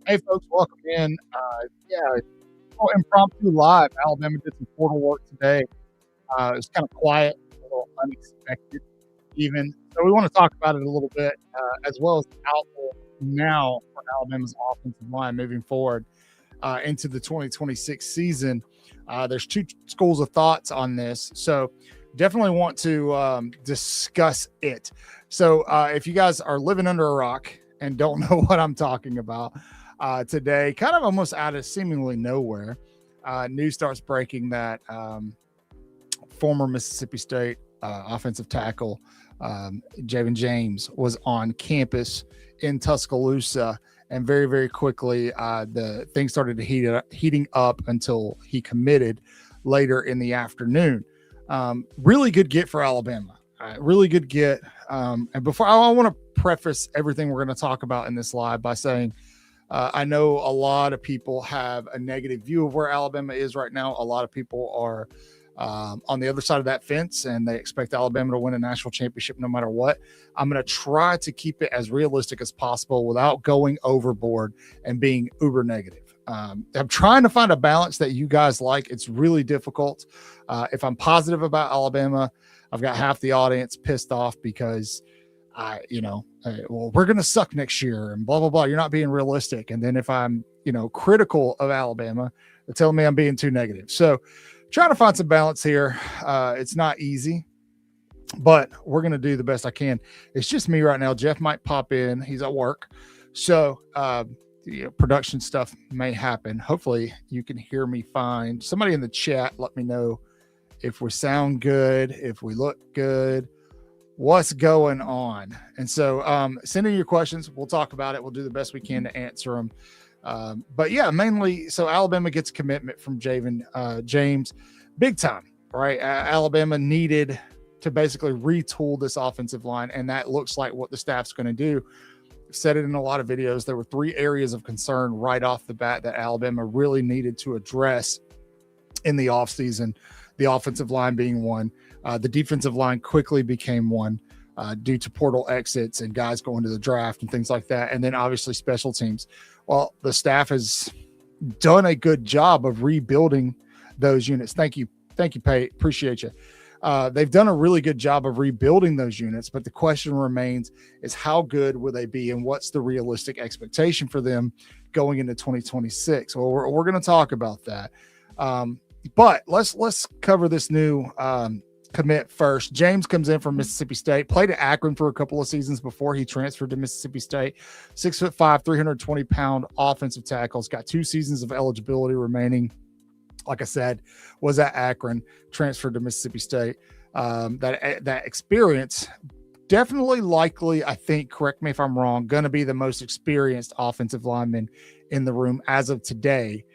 Hey, folks, welcome in. Impromptu live. Alabama did some portal work today. It was kind of quiet, a little unexpected, even. So we want to talk about it a little bit, as well as the outlook now for Alabama's offensive line moving forward into the 2026 season. There's two schools of thoughts on this, so definitely want to discuss it. So if you guys are living under a rock and don't know what I'm talking about, today, kind of almost out of seemingly nowhere, news starts breaking that former Mississippi State offensive tackle Javin James was on campus in Tuscaloosa, and very, very quickly the thing started to heating up until he committed later in the afternoon. Really good get for Alabama. Really good get. And before I want to preface everything we're going to talk about in this live by saying, I know a lot of people have a negative view of where Alabama is right now. A lot of people are on the other side of that fence, and they expect Alabama to win a national championship no matter what. I'm going to try to keep it as realistic as possible without going overboard and being uber negative. I'm trying to find a balance that you guys like. It's really difficult. If I'm positive about Alabama, I've got half the audience pissed off because we're going to suck next year and blah, blah, blah. You're not being realistic. And then if I'm, critical of Alabama, they're telling me I'm being too negative. So trying to find some balance here. It's not easy, but we're going to do the best I can. It's just me right now. Jeff might pop in. He's at work. So, production stuff may happen. Hopefully you can hear me fine. Somebody in the chat, let me know if we sound good, if we look good, what's going on. And so send in your questions. We'll talk about it. We'll do the best we can to answer them. But yeah, mainly, so Alabama gets a commitment from Javin James, big time, right? Alabama needed to basically retool this offensive line, and that looks like what the staff's going to do. I've said it in a lot of videos. There were 3 areas of concern right off the bat that Alabama really needed to address in the offseason, the offensive line being one. The defensive line quickly became one due to portal exits and guys going to the draft and things like that. And then obviously special teams. Well, the staff has done a good job of rebuilding those units. Thank you, Pate. Appreciate you. They've done a really good job of rebuilding those units, but the question remains is how good will they be and what's the realistic expectation for them going into 2026? Well, we're going to talk about that. But let's cover this new commit first. James comes in from Mississippi State, played at Akron for a couple of seasons before he transferred to Mississippi State. 6'5", 320-pound offensive tackles, got 2 seasons of eligibility remaining. Like I said, was at Akron, transferred to Mississippi State. That experience definitely likely, I think, correct me if I'm wrong, going to be the most experienced offensive lineman in the room as of today.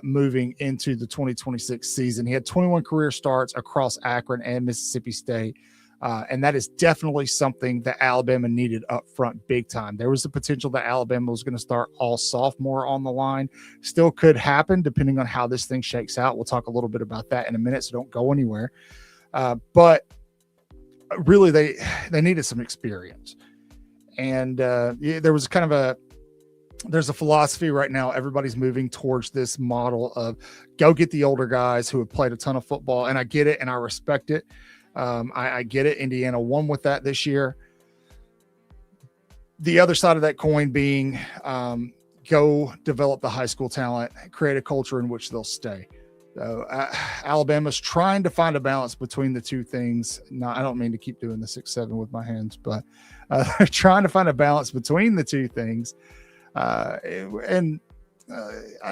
Moving into the 2026 season. He had 21 career starts across Akron and Mississippi State. And that is definitely something that Alabama needed up front big time. There was the potential that Alabama was going to start all sophomore on the line. Still could happen depending on how this thing shakes out. We'll talk a little bit about that in a minute, so don't go anywhere. But really, they needed some experience. And there was kind of there's a philosophy right now. Everybody's moving towards this model of go get the older guys who have played a ton of football. And I get it and I respect it. I get it. Indiana won with that this year. The other side of that coin being go develop the high school talent, create a culture in which they'll stay. So Alabama's trying to find a balance between the two things. No, I don't mean to keep doing the 6-7 with my hands, but they're trying to find a balance between the two things. I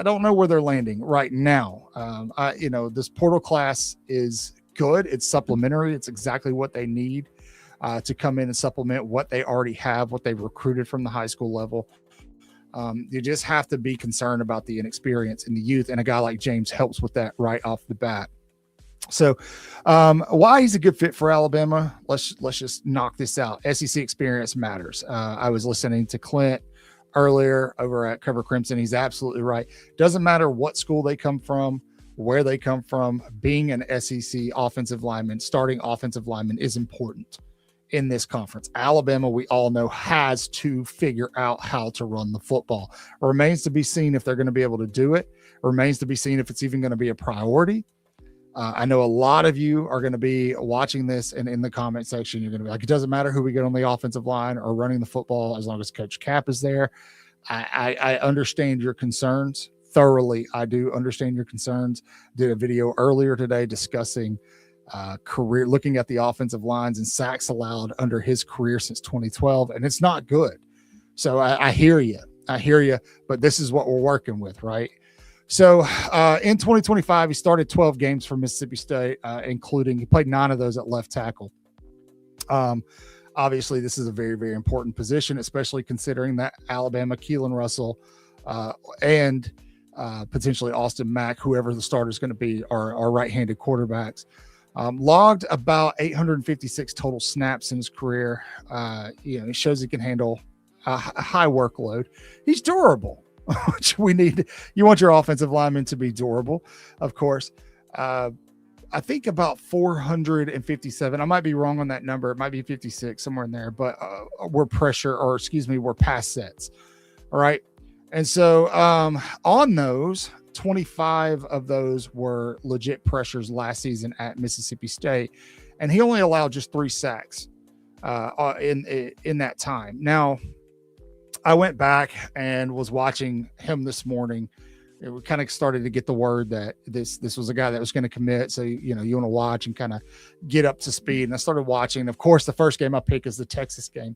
don't know where they're landing right now. This portal class is good. It's supplementary. It's exactly what they need to come in and supplement what they already have, what they've recruited from the high school level. You just have to be concerned about the inexperience in the youth, and a guy like James helps with that right off the bat. So why he's a good fit for Alabama, let's just knock this out. SEC experience matters. I was listening to Clint earlier over at Cover Crimson. He's absolutely right. Doesn't matter what school they come from, where they come from, being an SEC offensive lineman, starting offensive lineman is important. in this conference. Alabama, we all know, has to figure out how to run the football. It remains to be seen if they're going to be able to do it. It remains to be seen if it's even going to be a priority. I know a lot of you are going to be watching this, and in the comment section, you're going to be like, it doesn't matter who we get on the offensive line or running the football as long as Coach Cap is there. I understand your concerns thoroughly. I do understand your concerns. Did a video earlier today discussing looking at the offensive lines and sacks allowed under his career since 2012, and it's not good. So I hear you. But this is what we're working with, right? So in 2025, he started 12 games for Mississippi State, including he played 9 of those at left tackle. Obviously, this is a very, very important position, especially considering that Alabama, Keelan Russell, and potentially Austin Mack, whoever the starter is going to be, are right-handed quarterbacks. Logged about 856 total snaps in his career. He shows he can handle a high workload. He's durable, which we need. You want your offensive linemen to be durable, of course. I think about 457. I might be wrong on that number. It might be 56, somewhere in there, but were pass sets. All right. And so on those, 25 of those were legit pressures last season at Mississippi State, and he only allowed just 3 sacks in that time. Now, I went back and was watching him this morning. It kind of started to get the word that this was a guy that was going to commit. So, you want to watch and kind of get up to speed. And I started watching. Of course, the first game I pick is the Texas game.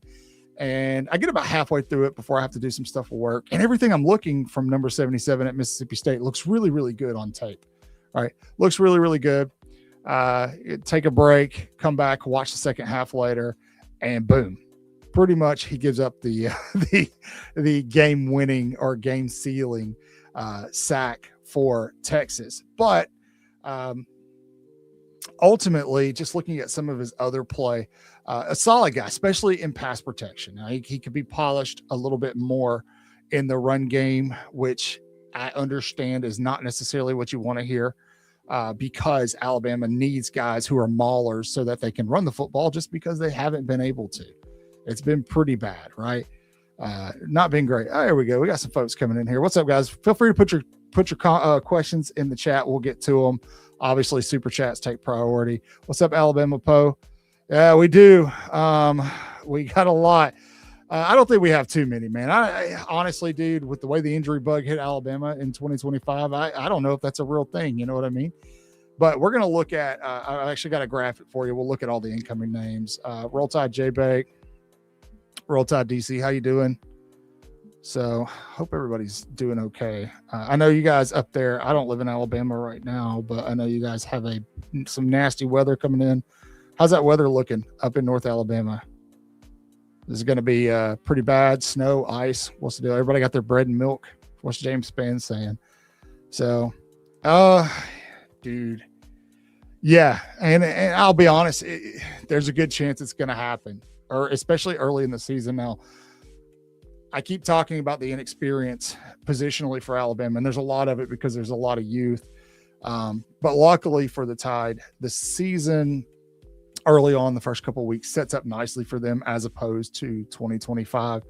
And I get about halfway through it before I have to do some stuff for work. And everything I'm looking from number 77 at Mississippi State looks really, really good on tape. All right. Looks really, really good. Take a break, come back, watch the second half later, and boom. Pretty much he gives up the game winning or game sealing sack for Texas. But ultimately, just looking at some of his other play, a solid guy, especially in pass protection. Now, he could be polished a little bit more in the run game, which I understand is not necessarily what you want to hear because Alabama needs guys who are maulers so that they can run the football just because they haven't been able to. It's been pretty bad, right? Not been great. Oh, there we go. We got some folks coming in here. What's up, guys? Feel free to put your questions in the chat. We'll get to them. Obviously, super chats take priority. What's up, Alabama Poe? Yeah, we do. We got a lot. I don't think we have too many, man. I honestly, dude, with the way the injury bug hit Alabama in 2025, I don't know if that's a real thing. You know what I mean? But we're going to look at, I actually got a graphic for you. We'll look at all the incoming names. Roll Tide J-Bake, Roll Tide DC. How you doing? So hope everybody's doing okay. I know you guys up there, I don't live in Alabama right now, but I know you guys have some nasty weather coming in. How's that weather looking up in North Alabama? This is going to be pretty bad. Snow, ice. What's the deal? Everybody got their bread and milk. What's James Spann saying? So, dude. Yeah. And I'll be honest, there's a good chance it's going to happen, or especially early in the season. Now, I keep talking about the inexperience positionally for Alabama, and there's a lot of it because there's a lot of youth. But luckily for the Tide, the season early on, the first couple of weeks, sets up nicely for them as opposed to 2025.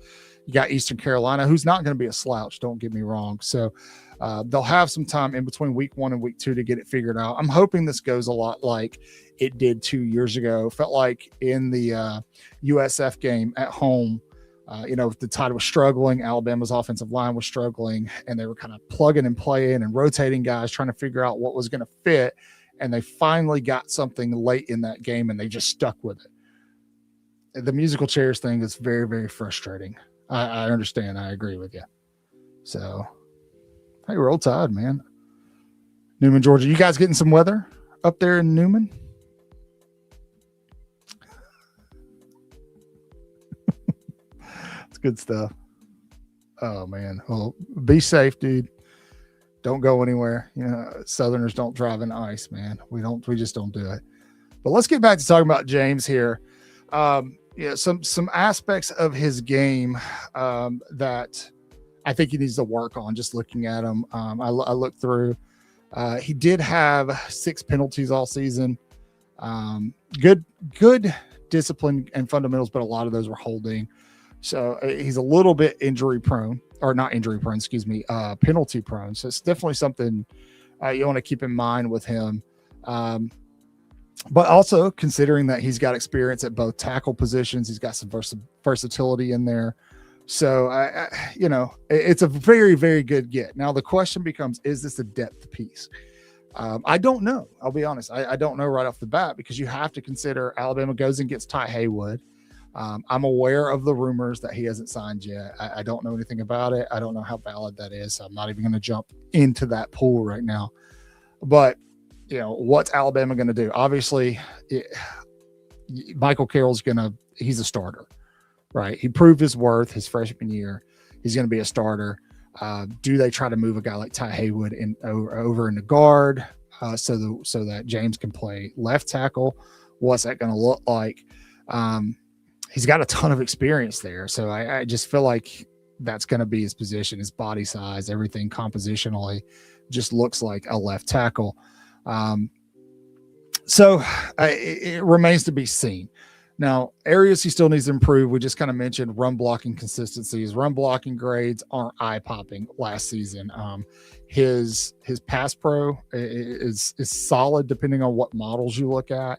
You got Eastern Carolina, who's not going to be a slouch, don't get me wrong. So they'll have some time in between week 1 and week 2 to get it figured out. I'm hoping this goes a lot like it did 2 years ago. Felt like in the USF game at home, the Tide was struggling. Alabama's offensive line was struggling, and they were kind of plugging and playing and rotating guys, trying to figure out what was going to fit. And they finally got something late in that game, and they just stuck with it. The musical chairs thing is very, very frustrating. I understand. I agree with you. So, hey, Roll Tide, man. Newman, Georgia. You guys getting some weather up there in Newman? It's good stuff. Oh, man. Well, be safe, dude. Don't go anywhere. Southerners don't drive in ice, man. We just don't do it. But let's get back to talking about James here. Some aspects of his game that I think he needs to work on, just looking at him. I looked through. He did have 6 penalties all season. Good discipline and fundamentals, but a lot of those were holding. So he's a little bit injury prone, or not injury prone, excuse me, penalty prone. So it's definitely something you want to keep in mind with him. But also considering that he's got experience at both tackle positions, he's got some versatility in there. So, it's a very, very good get. Now, the question becomes, is this a depth piece? I don't know. I'll be honest. I don't know right off the bat, because you have to consider Alabama goes and gets Ty Haywood. I'm aware of the rumors that he hasn't signed yet. I don't know anything about it. I don't know how valid that is. So I'm not even going to jump into that pool right now. But, what's Alabama going to do? Obviously, Michael Carroll's he's a starter, right? He proved his worth his freshman year. He's going to be a starter. Do they try to move a guy like Ty Haywood over in the guard so that James can play left tackle? What's that going to look like? He's got a ton of experience there. So I just feel like that's going to be his position, his body size, everything compositionally just looks like a left tackle. So it remains to be seen. Now, areas he still needs to improve. We just kind of mentioned run blocking consistencies. Run blocking grades aren't eye-popping last season. His pass pro is solid depending on what models you look at.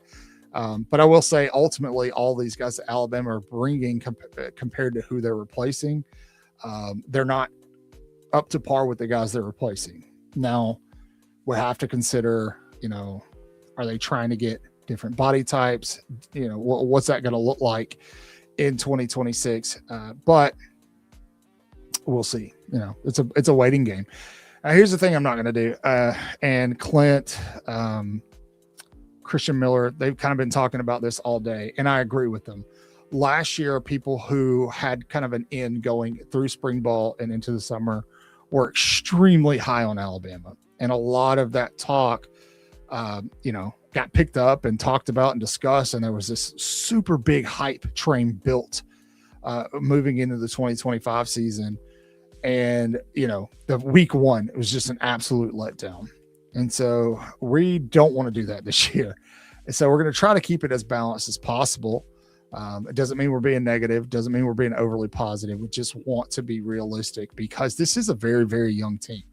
But I will say, ultimately, all these guys that Alabama are bringing compared to who they're replacing, they're not up to par with the guys they're replacing. Now, we have to consider, are they trying to get different body types? What's that going to look like in 2026? But we'll see. It's a waiting game. Here's the thing I'm not going to do. And Clint, Christian Miller, they've kind of been talking about this all day, and I agree with them. Last year, people who had kind of an in going through spring ball and into the summer were extremely high on Alabama. And a lot of that talk, got picked up and talked about and discussed. And there was this super big hype train built moving into the 2025 season. And, the week one, it was just an absolute letdown. And so we don't want to do that this year. And so we're going to try to keep it as balanced as possible. It doesn't mean we're being negative. Doesn't mean we're being overly positive. We just want to be realistic, because this is a very, very young team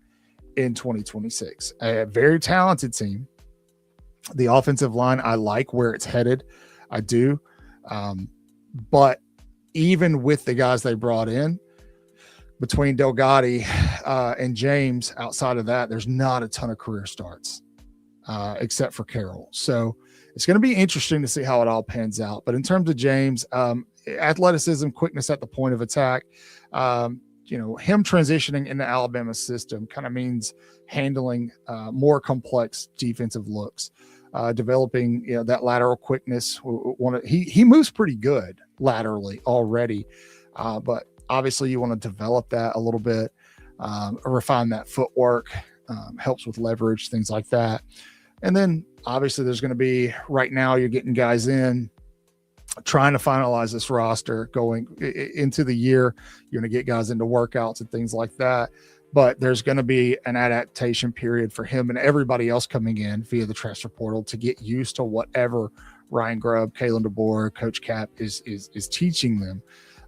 in 2026, a very talented team. The offensive line, I like where it's headed. I do. But even with the guys they brought in, between Delgatti and James, outside of that, there's not a ton of career starts except for Carroll. So it's going to be interesting to see how it all pans out. But in terms of James, athleticism, quickness at the point of attack, him transitioning into Alabama's system kind of means handling more complex defensive looks, developing that lateral quickness. He moves pretty good laterally already, but obviously you want to develop that a little bit, refine that footwork, helps with leverage, things like that. And then obviously there's going to be, right now you're getting guys in, trying to finalize this roster going into the year. You're going to get guys into workouts and things like that. But there's going to be an adaptation period for him and everybody else coming in via the transfer portal to get used to whatever Ryan Grubb, Kalen DeBoer, Coach Cap is teaching them.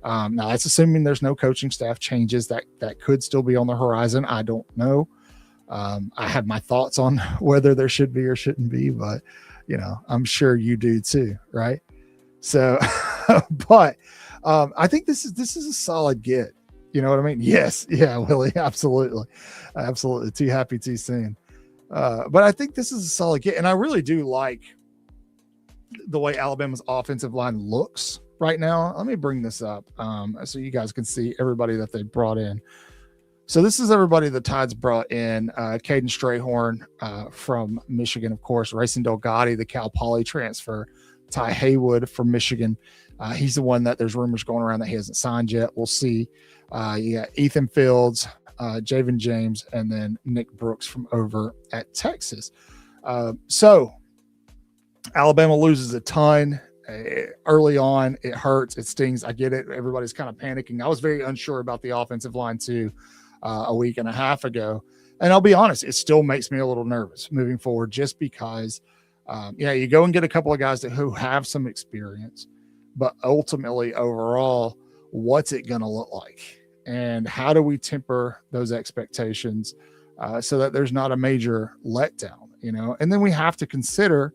Now that's assuming there's no coaching staff changes that could still be on the horizon. I don't know. I have my thoughts on whether there should be or shouldn't be, but I'm sure you do too, right? So, but I think this is a solid get. You know what I mean? Yes. Yeah, Willie. Absolutely. Absolutely. Too happy too soon. But I think this is a solid get. And I really do like the way Alabama's offensive line looks right now. Let me bring this up so you guys can see everybody that they brought in. So this is everybody the Tides brought in. Caden Strayhorn from Michigan, of course. Racing Delgatti, the Cal Poly transfer. Ty Haywood from Michigan. He's the one that there's rumors going around that he hasn't signed yet. We'll see. You got Ethan Fields, Javin James, and then Nick Brooks from over at Texas. So Alabama loses a ton early on. It hurts. It stings. I get it. Everybody's kind of panicking. I was very unsure about the offensive line too a week and a half ago. And I'll be honest, it still makes me a little nervous moving forward just because, you go and get a couple of guys who have some experience. but ultimately overall, what's it going to look like? And how do we temper those expectations so that there's not a major letdown, you know? And then we have to consider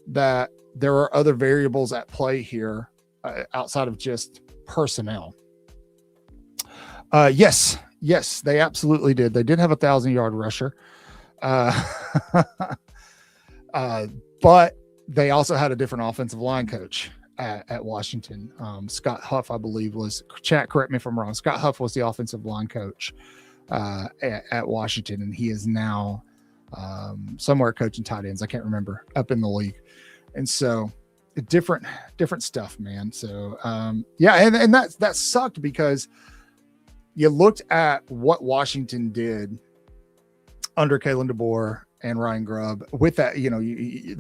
that there are other variables at play here outside of just personnel. Yes, they absolutely did. They did have 1,000-yard rusher. But they also had a different offensive line coach at Washington. Scott Huff, I believe, was, chat, correct me if I'm wrong, Scott Huff was the offensive line coach at Washington, and he is now somewhere coaching tight ends. I can't remember, up in the league. And so different stuff, man. So yeah, and that sucked because you looked at what Washington did under Kalen DeBoer and Ryan Grubb with that, you know,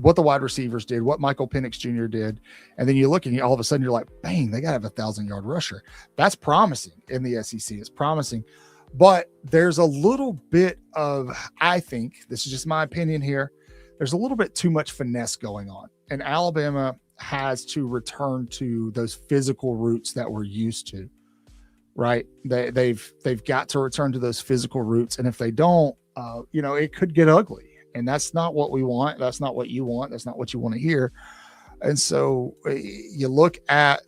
what the wide receivers did, what Michael Penix Jr. did. And then you look and all of a sudden you're like, bang, they got to have 1,000-yard rusher. That's promising in the SEC. It's promising, but there's a little bit of, I think, this is just my opinion here, there's a little bit too much finesse going on. And Alabama has to return to those physical roots that we're used to, right? They've got to return to those physical roots. And if they don't, you know, it could get ugly. And that's not what we want. That's not what you want. That's not what you want to hear. And so you look at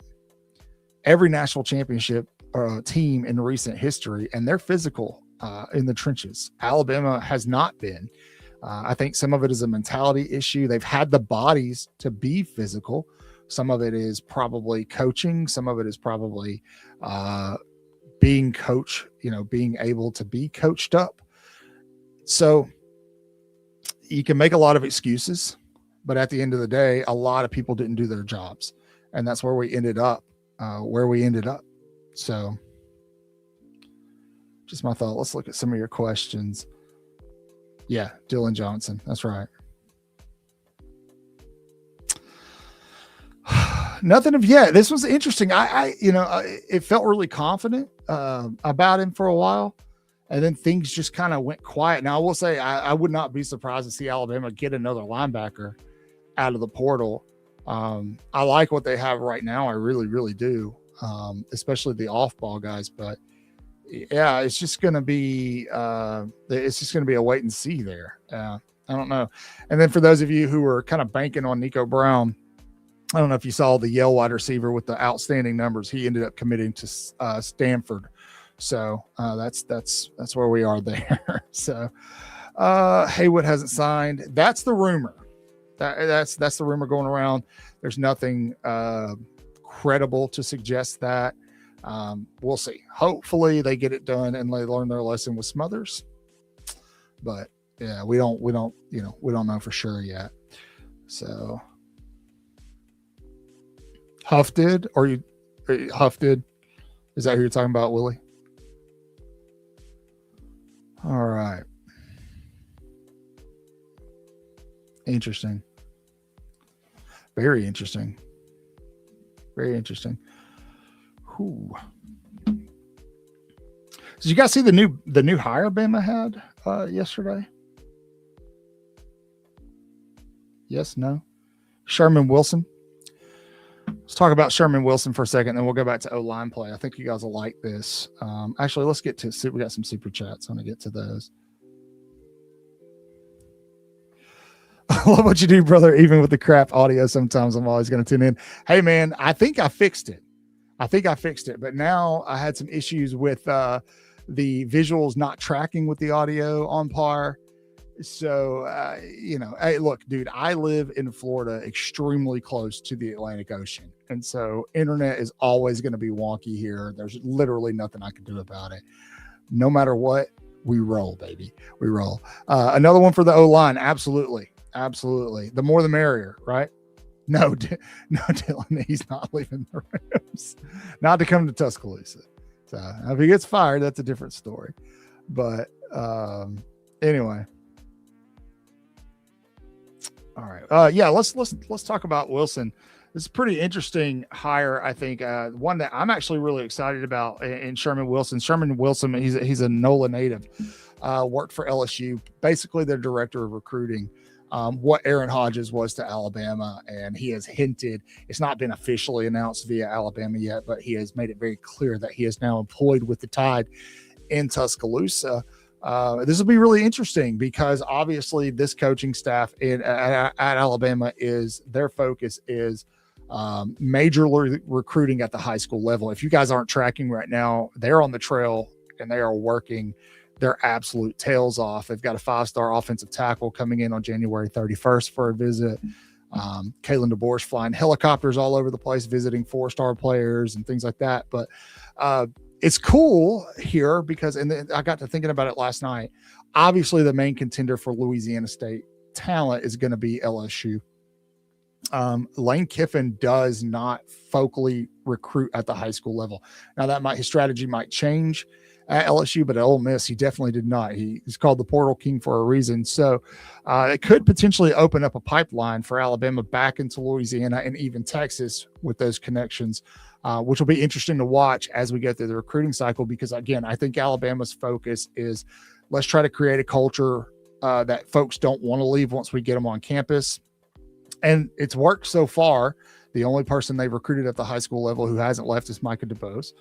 every national championship team in recent history, and they're physical in the trenches. Alabama has not been. I think some of it is a mentality issue. They've had the bodies to be physical. Some of it is probably coaching. Some of it is probably being coached, you know, being able to be coached up. So you can make a lot of excuses, but at the end of the day, a lot of people didn't do their jobs. And that's where we ended up, So just my thought. Let's look at some of your questions. Yeah, Dylan Johnson. That's right. Nothing of yet. This was interesting. It felt really confident about him for a while. And then things just kind of went quiet. Now, I will say I would not be surprised to see Alabama get another linebacker out of the portal. I like what they have right now. I really, really do, especially the off-ball guys. But, yeah, it's just going to be a wait and see there. I don't know. And then for those of you who are kind of banking on Nico Brown, I don't know if you saw the Yale wide receiver with the outstanding numbers. He ended up committing to Stanford. So that's where we are there. So Haywood hasn't signed. That's the rumor. That's the rumor going around. There's nothing credible to suggest that. We'll see. Hopefully they get it done and they learn their lesson with Smothers. But yeah, we don't know for sure yet. So Huff did. Is that who you're talking about, Willie? All right. Interesting. Very interesting. Very interesting. Whew. Did you guys see the new hire Bama had yesterday? Yes, no? Sherman Wilson. Let's talk about Sherman Wilson for a second, then we'll go back to O-line play. I think you guys will like this. Actually, let's get to we got some super chats. I'm going to get to those. I love what you do, brother. Even with the crap audio, sometimes I'm always going to tune in. Hey, man, I think I fixed it. But now I had some issues with the visuals not tracking with the audio on par. So, hey, look, dude, I live in Florida extremely close to the Atlantic Ocean. And so internet is always going to be wonky here. There's literally nothing I can do about it. No matter what, we roll, baby. We roll. Another one for the O-line. Absolutely. The more the merrier, right? No, Dylan, he's not leaving the Rams. Not to come to Tuscaloosa. So if he gets fired, that's a different story. But anyway. All right. Yeah, let's talk about Wilson. This is a pretty interesting hire, I think. One that I'm actually really excited about in Sherman Wilson. Sherman Wilson, he's a NOLA native. Worked for LSU, basically their director of recruiting. what Aaron Hodges was to Alabama, and he has hinted, it's not been officially announced via Alabama yet, but he has made it very clear that he is now employed with the Tide in Tuscaloosa. This will be really interesting because obviously this coaching staff at Alabama their focus is major recruiting at the high school level. If you guys aren't tracking right now, they're on the trail and they are working their absolute tails off. They've got a 5-star offensive tackle coming in on January 31st for a visit. Kalen DeBoer's flying helicopters all over the place, visiting 4-star players and things like that. But it's cool here because, and I got to thinking about it last night. Obviously, the main contender for Louisiana State talent is going to be LSU. Lane Kiffin does not focally recruit at the high school level. Now his strategy might change at LSU, but at Ole Miss, he definitely did not. He's called the portal king for a reason. So it could potentially open up a pipeline for Alabama back into Louisiana and even Texas with those connections, which will be interesting to watch as we go through the recruiting cycle. Because again, I think Alabama's focus is let's try to create a culture that folks don't want to leave once we get them on campus. And it's worked so far. The only person they've recruited at the high school level who hasn't left is Micah DeBose.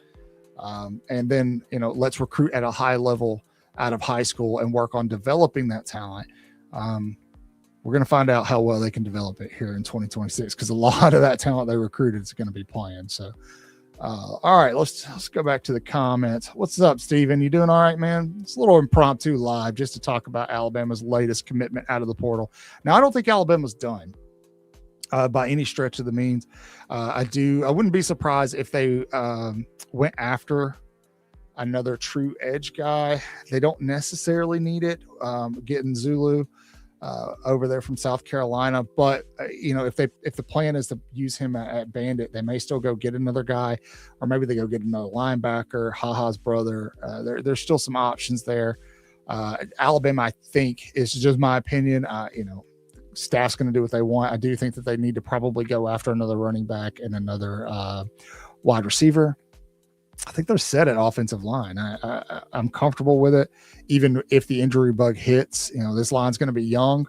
And then, let's recruit at a high level out of high school and work on developing that talent. We're going to find out how well they can develop it here in 2026 because a lot of that talent they recruited is going to be playing. So, all right, let's go back to the comments. What's up, Steven? You doing all right, man? It's a little impromptu live just to talk about Alabama's latest commitment out of the portal. Now, I don't think Alabama's done. By any stretch of the means. I wouldn't be surprised if they went after another true edge guy. They don't necessarily need it, getting Zulu over there from South Carolina. But, if the plan is to use him at Bandit, they may still go get another guy, or maybe they go get another linebacker, HaHa's brother. There's still some options there. Alabama, I think, is just my opinion, staff's going to do what they want. I do think that they need to probably go after another running back and another wide receiver. I think they're set at offensive line. I'm comfortable with it. Even if the injury bug hits, this line's going to be young,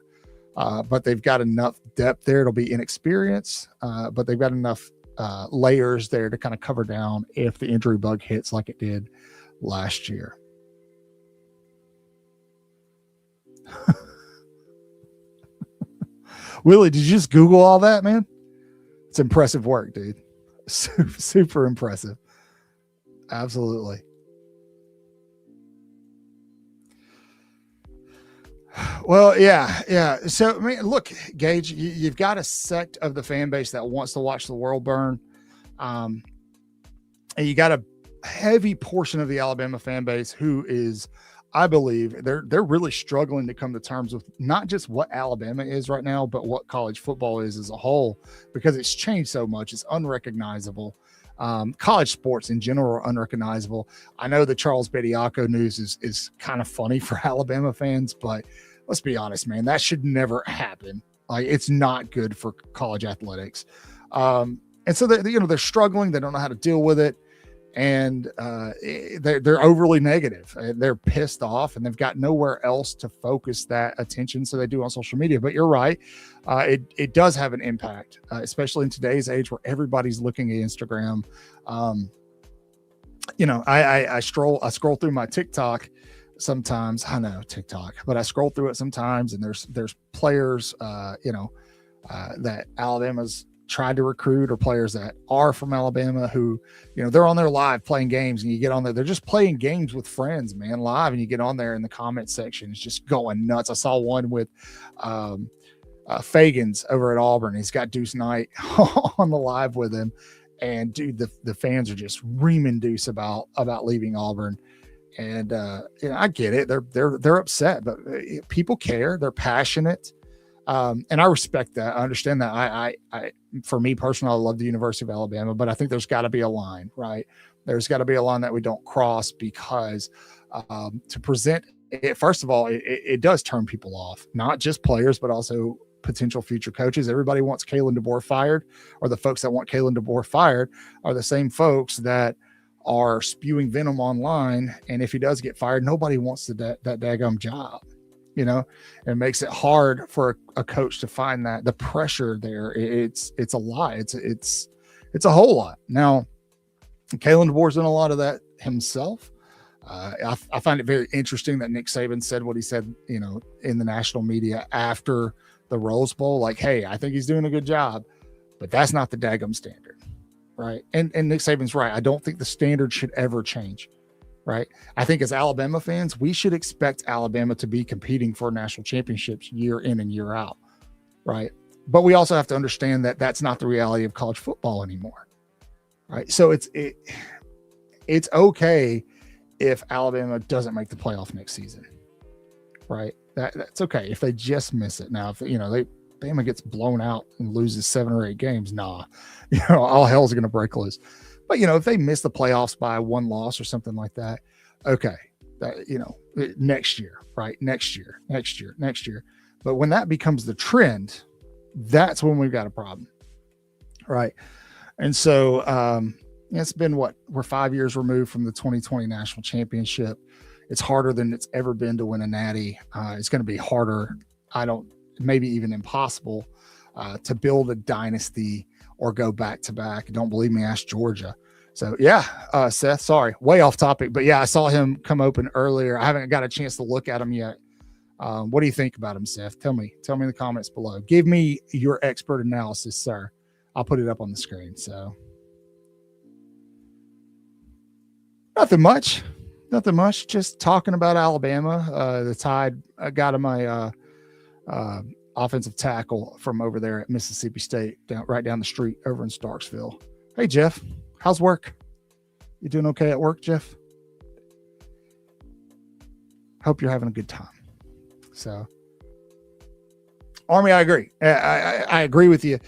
but they've got enough depth there. It'll be inexperience, but they've got enough layers there to kind of cover down if the injury bug hits like it did last year. Willie, did you just Google all that, man? It's impressive work, dude. Super impressive. Absolutely. Well, yeah. So, look, Gage, you've got a sect of the fan base that wants to watch the world burn. And you got a heavy portion of the Alabama fan base who is, I believe, they're really struggling to come to terms with not just what Alabama is right now, but what college football is as a whole, because it's changed so much. It's unrecognizable. College sports in general are unrecognizable. I know the Charles Bediako news is kind of funny for Alabama fans, but let's be honest, man, that should never happen. Like, it's not good for college athletics. And so they're struggling. They don't know how to deal with it. And they're overly negative. They're pissed off, and they've got nowhere else to focus that attention. So they do on social media. But you're right. It does have an impact, especially in today's age where everybody's looking at Instagram. I scroll through my TikTok sometimes. I know TikTok, but I scroll through it sometimes, and there's players, that Alabama's tried to recruit, or players that are from Alabama who, they're on there live playing games, and you get on there, they're just playing games with friends, man, live. And you get on there in the comment section, it's just going nuts. I saw one with Fagans over at Auburn. He's got Deuce Knight on the live with him. And dude, the fans are just reaming Deuce about leaving Auburn. And, I get it. They're upset, but people care. They're passionate. And I respect that. I understand that. I for me personally, I love the University of Alabama, but I think there's got to be a line, right? There's got to be a line that we don't cross, because to present it, first of all, it does turn people off, not just players, but also potential future coaches. Everybody wants Kalen DeBoer fired, or the folks that want Kalen DeBoer fired are the same folks that are spewing venom online. And if he does get fired, nobody wants that daggum job. It makes it hard for a coach to find that. The pressure there, it's a lot. It's a whole lot. Now, Kalen DeBoer's done a lot of that himself. I find it very interesting that Nick Saban said what he said, in the national media after the Rose Bowl, like, hey, I think he's doing a good job, but that's not the daggum standard, right? And Nick Saban's right. I don't think the standard should ever change, right? I think as Alabama fans, we should expect Alabama to be competing for national championships year in and year out, right? But we also have to understand that that's not the reality of college football anymore, right? So it's okay if Alabama doesn't make the playoff next season, right? That's okay if they just miss it. Now, if Bama gets blown out and loses 7 or 8 games, all hell's going to break loose. But if they miss the playoffs by 1 loss or something like that, okay, next year, right? Next year. But when that becomes the trend, that's when we've got a problem, right? And so it's been we're 5 years removed from the 2020 national championship. It's harder than it's ever been to win a natty. It's going to be harder. Maybe even impossible to build a dynasty or go back to back. Don't believe me? Ask Georgia. So yeah, Seth, sorry, way off topic, but yeah, I saw him come open earlier. I haven't got a chance to look at him yet. What do you think about him, Seth? Tell me in the comments below. Give me your expert analysis, sir. I'll put it up on the screen. So nothing much. Just talking about Alabama. The Tide got my offensive tackle from over there at Mississippi State, right down the street over in Starksville. Hey, Jeff, how's work? You doing okay at work, Jeff? Hope you're having a good time. So, Army, I agree. I agree with you.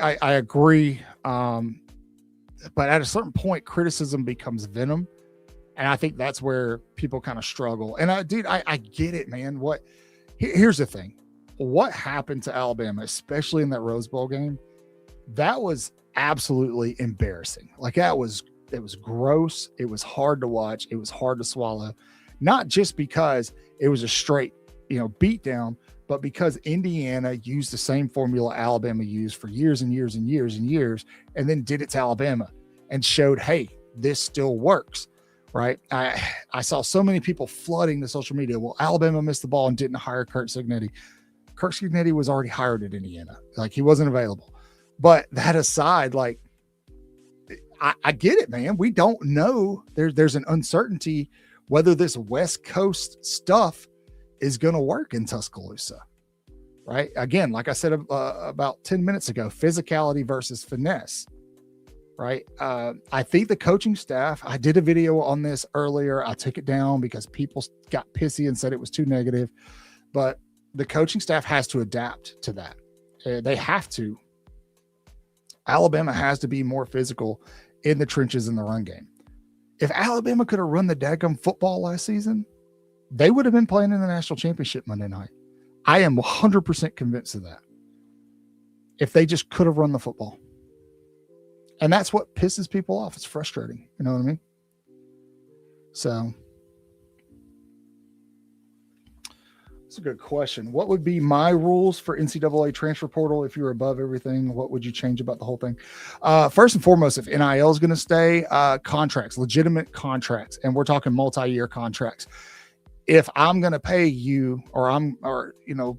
I agree. But at a certain point, criticism becomes venom. And I think that's where people kind of struggle. And I get it, man. Here's the thing. What happened to Alabama, especially in that Rose Bowl game, that was absolutely embarrassing. Like it was gross. It was hard to watch. It was hard to swallow. Not just because it was a straight, beat down, but because Indiana used the same formula Alabama used for years and years and years and years, and then did it to Alabama and showed, hey, this still works. Right. I saw so many people flooding the social media. Well, Alabama missed the ball and didn't hire Curt Cignetti. Curt Cignetti was already hired at Indiana. Like he wasn't available. But that aside, like I get it, man. We don't know. There's an uncertainty whether this West Coast stuff is going to work in Tuscaloosa. Right. Again, like I said about 10 minutes ago, physicality versus finesse. Right. I think the coaching staff, I did a video on this earlier. I took it down because people got pissy and said it was too negative, but the coaching staff has to adapt to that. They have to. Alabama has to be more physical in the trenches in the run game. If Alabama could have run the daggum football last season, they would have been playing in the national championship Monday night. I am 100% convinced of that. If they just could have run the football. And that's what pisses people off. It's frustrating. You know what I mean? So it's a good question. What would be my rules for NCAA transfer portal if you're above everything? What would you change about the whole thing? First and foremost, if NIL is going to stay, contracts, legitimate contracts, and we're talking multi-year contracts. If I'm going to pay you, or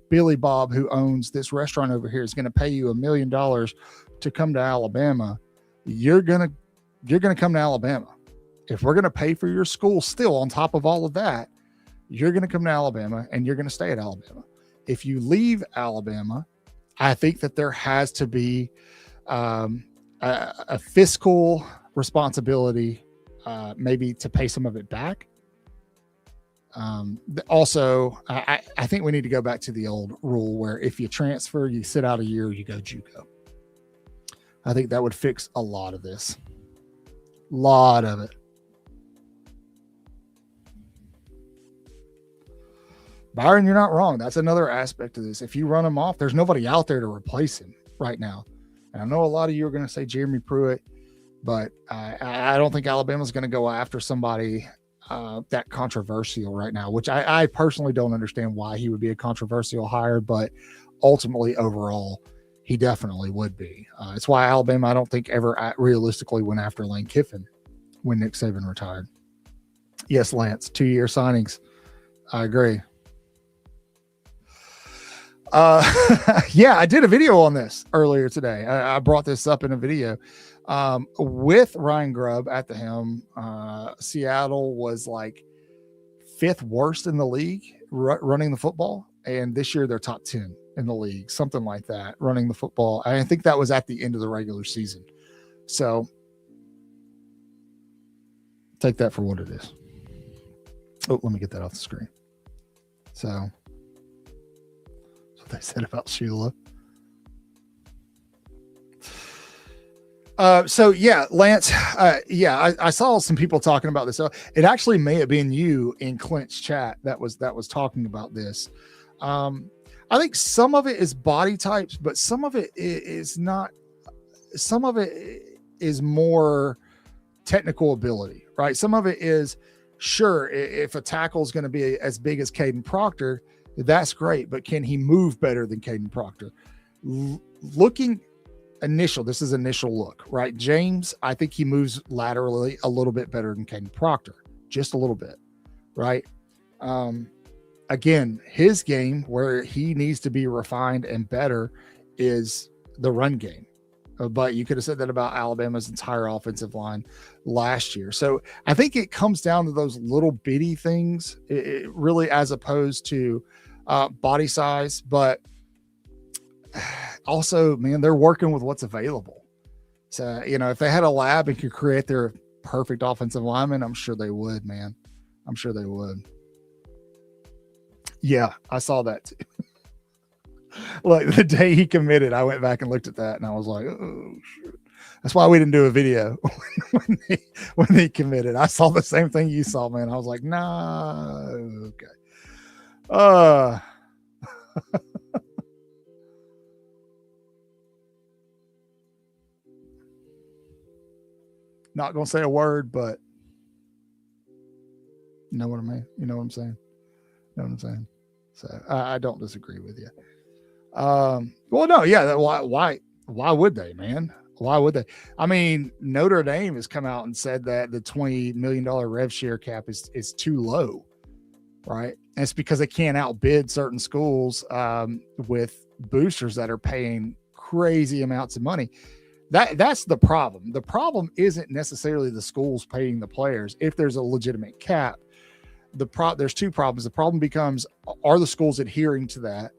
Billy Bob, who owns this restaurant over here, is going to pay you $1 million to come to Alabama, you're going to come to Alabama. If we're going to pay for your school still on top of all of that, you're going to come to Alabama and you're going to stay at Alabama. If you leave Alabama, I think that there has to be a fiscal responsibility, maybe to pay some of it back. Also, I think we need to go back to the old rule where if you transfer, you sit out a year, you go JUCO. I think that would fix a lot of this. Lot of it. Byron, you're not wrong. That's another aspect of this. If you run him off, there's nobody out there to replace him right now. And I know a lot of you are going to say Jeremy Pruitt, but I don't think Alabama's going to go after somebody that controversial right now, which I personally don't understand why he would be a controversial hire, but ultimately overall, he definitely would be. It's why Alabama, I don't think ever realistically went after Lane Kiffin when Nick Saban retired. Yes, Lance, 2-year signings. I agree. Yeah, I did a video on this earlier today. I brought this up in a video with Ryan Grubb at the helm. Seattle was like 5th worst in the league running the football, and this year they're top 10 in the league, something like that, running the football. I think that was at the end of the regular season. So take that for what it is. Oh, let me get that off the screen. So that's what they said about Sheila. So yeah, Lance, I saw some people talking about this. It actually may have been you in Clint's chat that was talking about this. I think some of it is body types, but some of it is not. Some of it is more technical ability, right? Some of it is, sure, if a tackle is going to be as big as Caden Proctor, that's great, but can he move better than Caden Proctor? This is initial look, right? James, I think he moves laterally a little bit better than Caden Proctor, just a little bit, right? Again, his game where he needs to be refined and better is the run game. But you could have said that about Alabama's entire offensive line last year. So I think it comes down to those little bitty things, it really, as opposed to body size. But also, man, they're working with what's available. So, if they had a lab and could create their perfect offensive lineman, I'm sure they would, man. I'm sure they would. Yeah, I saw that too. Like the day he committed, I went back and looked at that and I was like, oh, shit. That's why we didn't do a video when he committed. I saw the same thing you saw, man. I was like, nah, okay. Not going to say a word, but you know what I mean? You know what I'm saying? You know what I'm saying? So I don't disagree with you. Well, no, yeah. Why would they, man? Why would they? I mean, Notre Dame has come out and said that the $20 million rev share cap is too low, right? And it's because they can't outbid certain schools with boosters that are paying crazy amounts of money. That's the problem. The problem isn't necessarily the schools paying the players. If there's a legitimate cap, there's two problems. The problem becomes, are the schools adhering to that?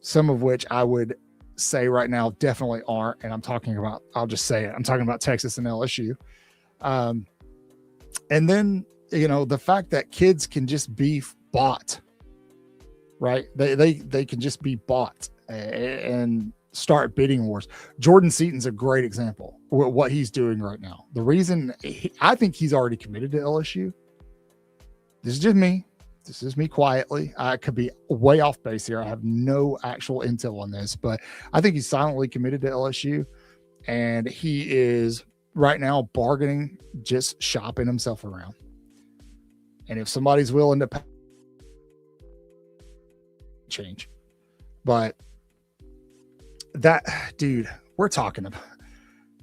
Some of which I would say right now definitely aren't. And I'll just say it. I'm talking about Texas and LSU. And then, the fact that kids can just be bought, right? They can just be bought and start bidding wars. Jordan Seaton's a great example of what he's doing right now. The reason I think he's already committed to LSU. This is just me. This is me quietly. I could be way off base here. I have no actual intel on this, but I think he's silently committed to LSU, and he is right now bargaining, just shopping himself around. And if somebody's willing to pay, change, but that dude, we're talking about,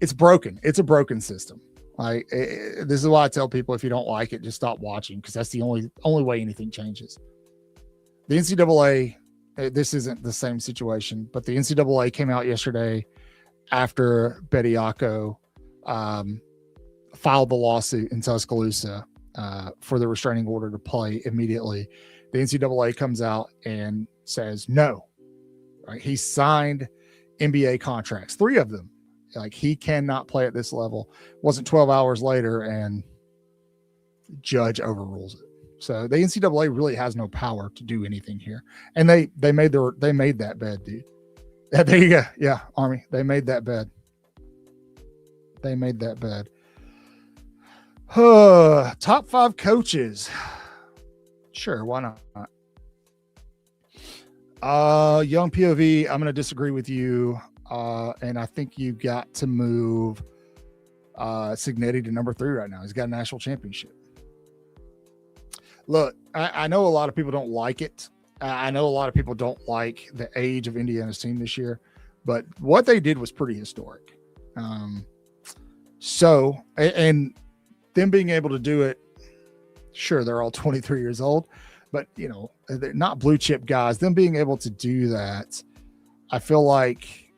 it's broken. It's a broken system. Like, this is why I tell people, if you don't like it, just stop watching, because that's the only way anything changes. The NCAA, this isn't the same situation, but the NCAA came out yesterday after Bediako filed the lawsuit in Tuscaloosa for the restraining order to play immediately. The NCAA comes out and says no. Right? He signed NBA contracts, 3 of them. Like, he cannot play at this level. Wasn't 12 hours later, and judge overrules it. So the NCAA really has no power to do anything here. And they made that bed, dude. Yeah, there you go. Yeah, Army. They made that bed. Top 5 coaches. Sure, why not? Young POV, I'm going to disagree with you. And I think you got to move Signetti to number 3 right now. He's got a national championship. Look, I know a lot of people don't like it. I know a lot of people don't like the age of Indiana's team this year, but what they did was pretty historic. And them being able to do it, sure, they're all 23 years old, but they're not blue chip guys. Them being able to do that, I feel like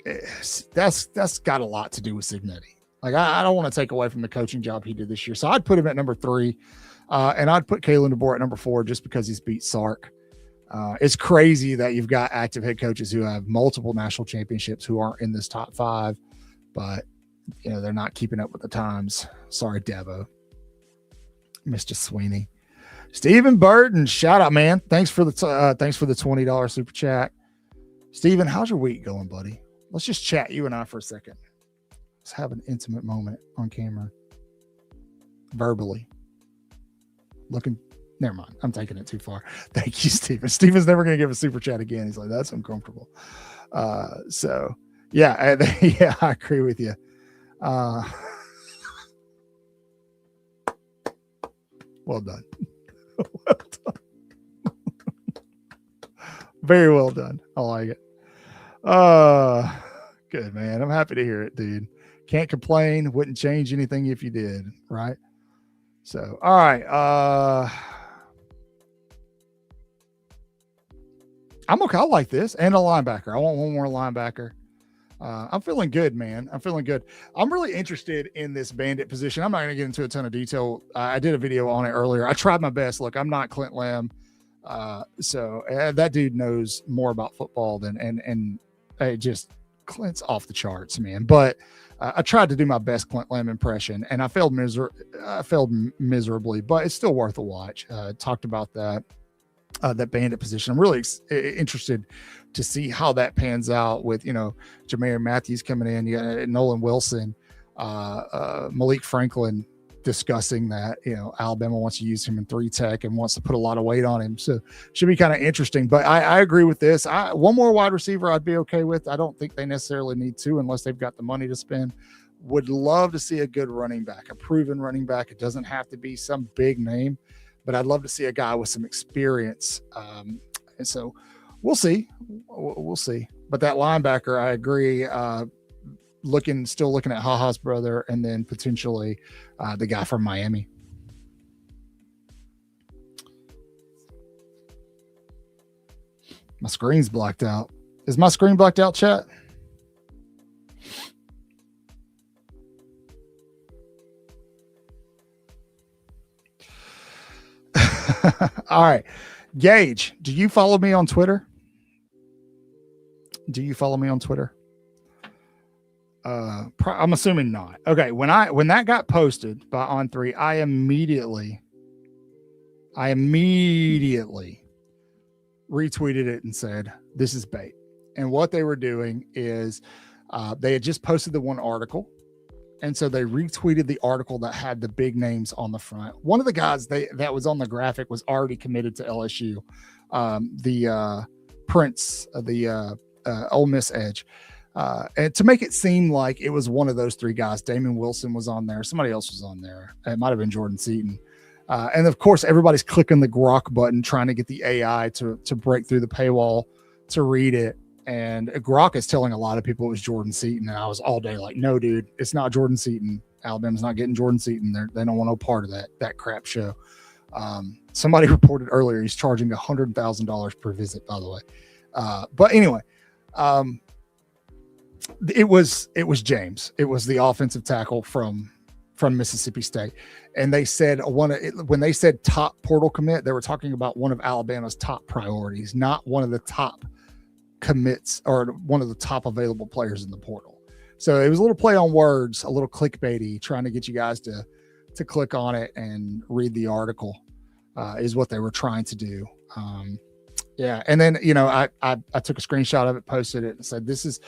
that's got a lot to do with Cignetti. Like, I don't want to take away from the coaching job he did this year. So I'd put him at number 3. And I'd put Kalen DeBoer at number 4 just because he's beat Sark. It's crazy that you've got active head coaches who have multiple national championships who aren't in this top 5, but they're not keeping up with the times. Sorry, Devo. Mr. Sweeney. Stephen Burton, shout out, man. Thanks for the $20 super chat. Stephen, how's your week going, buddy? Let's just chat, you and I, for a second. Let's have an intimate moment on camera. Verbally. Never mind. I'm taking it too far. Thank you, Steven. Steven's never going to give a super chat again. He's like, that's uncomfortable. Yeah, I agree with you. Well done. Well done. Very well done. I like it. Good, man. I'm happy to hear it, dude. Can't complain. Wouldn't change anything if you did, right? So, all right. I'm okay. I like this. And a linebacker. I want one more linebacker. I'm feeling good, man. I'm feeling good. I'm really interested in this bandit position. I'm not going to get into a ton of detail. I did a video on it earlier. I tried my best. Look, I'm not Clint Lamb. So that dude knows more about football than it just Clint's off the charts, man. But I tried to do my best Clint Lamb impression, and I failed miserably, but it's still worth a watch. Talked about that bandit position. I'm really interested to see how that pans out with, Jameer Matthews coming in, you got Nolan Wilson, Malik Franklin discussing that, Alabama wants to use him in 3-tech and wants to put a lot of weight on him. So should be kind of interesting, but I agree with this. One more wide receiver I'd be okay with. I don't think they necessarily need to unless they've got the money to spend. Would love to see a good running back, a proven running back. It doesn't have to be some big name, but I'd love to see a guy with some experience. And so we'll see. We'll see. But that linebacker, I agree. Still looking at HaHa's brother, and then potentially the guy from Miami. My screen's blacked out. Is my screen blacked out, chat? All right. Gage, do you follow me on Twitter? I'm assuming not. Okay. When that got posted by On3, I immediately retweeted it and said, this is bait. And what they were doing is they had just posted the one article. And so they retweeted the article that had the big names on the front. One of the guys that was on the graphic was already committed to LSU. The Prince, the Ole Miss edge. And to make it seem like it was one of those 3 guys, Damon Wilson was on there. Somebody else was on there. It might have been Jordan Seaton. And of course, everybody's clicking the Grok button, trying to get the AI to break through the paywall to read it. And Grok is telling a lot of people it was Jordan Seaton. And I was all day like, no, dude, it's not Jordan Seaton. Alabama's not getting Jordan Seaton. They don't want no part of that crap show. Somebody reported earlier he's charging $100,000 per visit, by the way. But anyway, it was James. It was the offensive tackle from Mississippi State. And they said when they said top portal commit, they were talking about one of Alabama's top priorities, not one of the top commits or one of the top available players in the portal. So it was a little play on words, a little clickbaity, trying to get you guys to click on it and read the article is what they were trying to do. Yeah. And then, I took a screenshot of it, posted it, and said, this is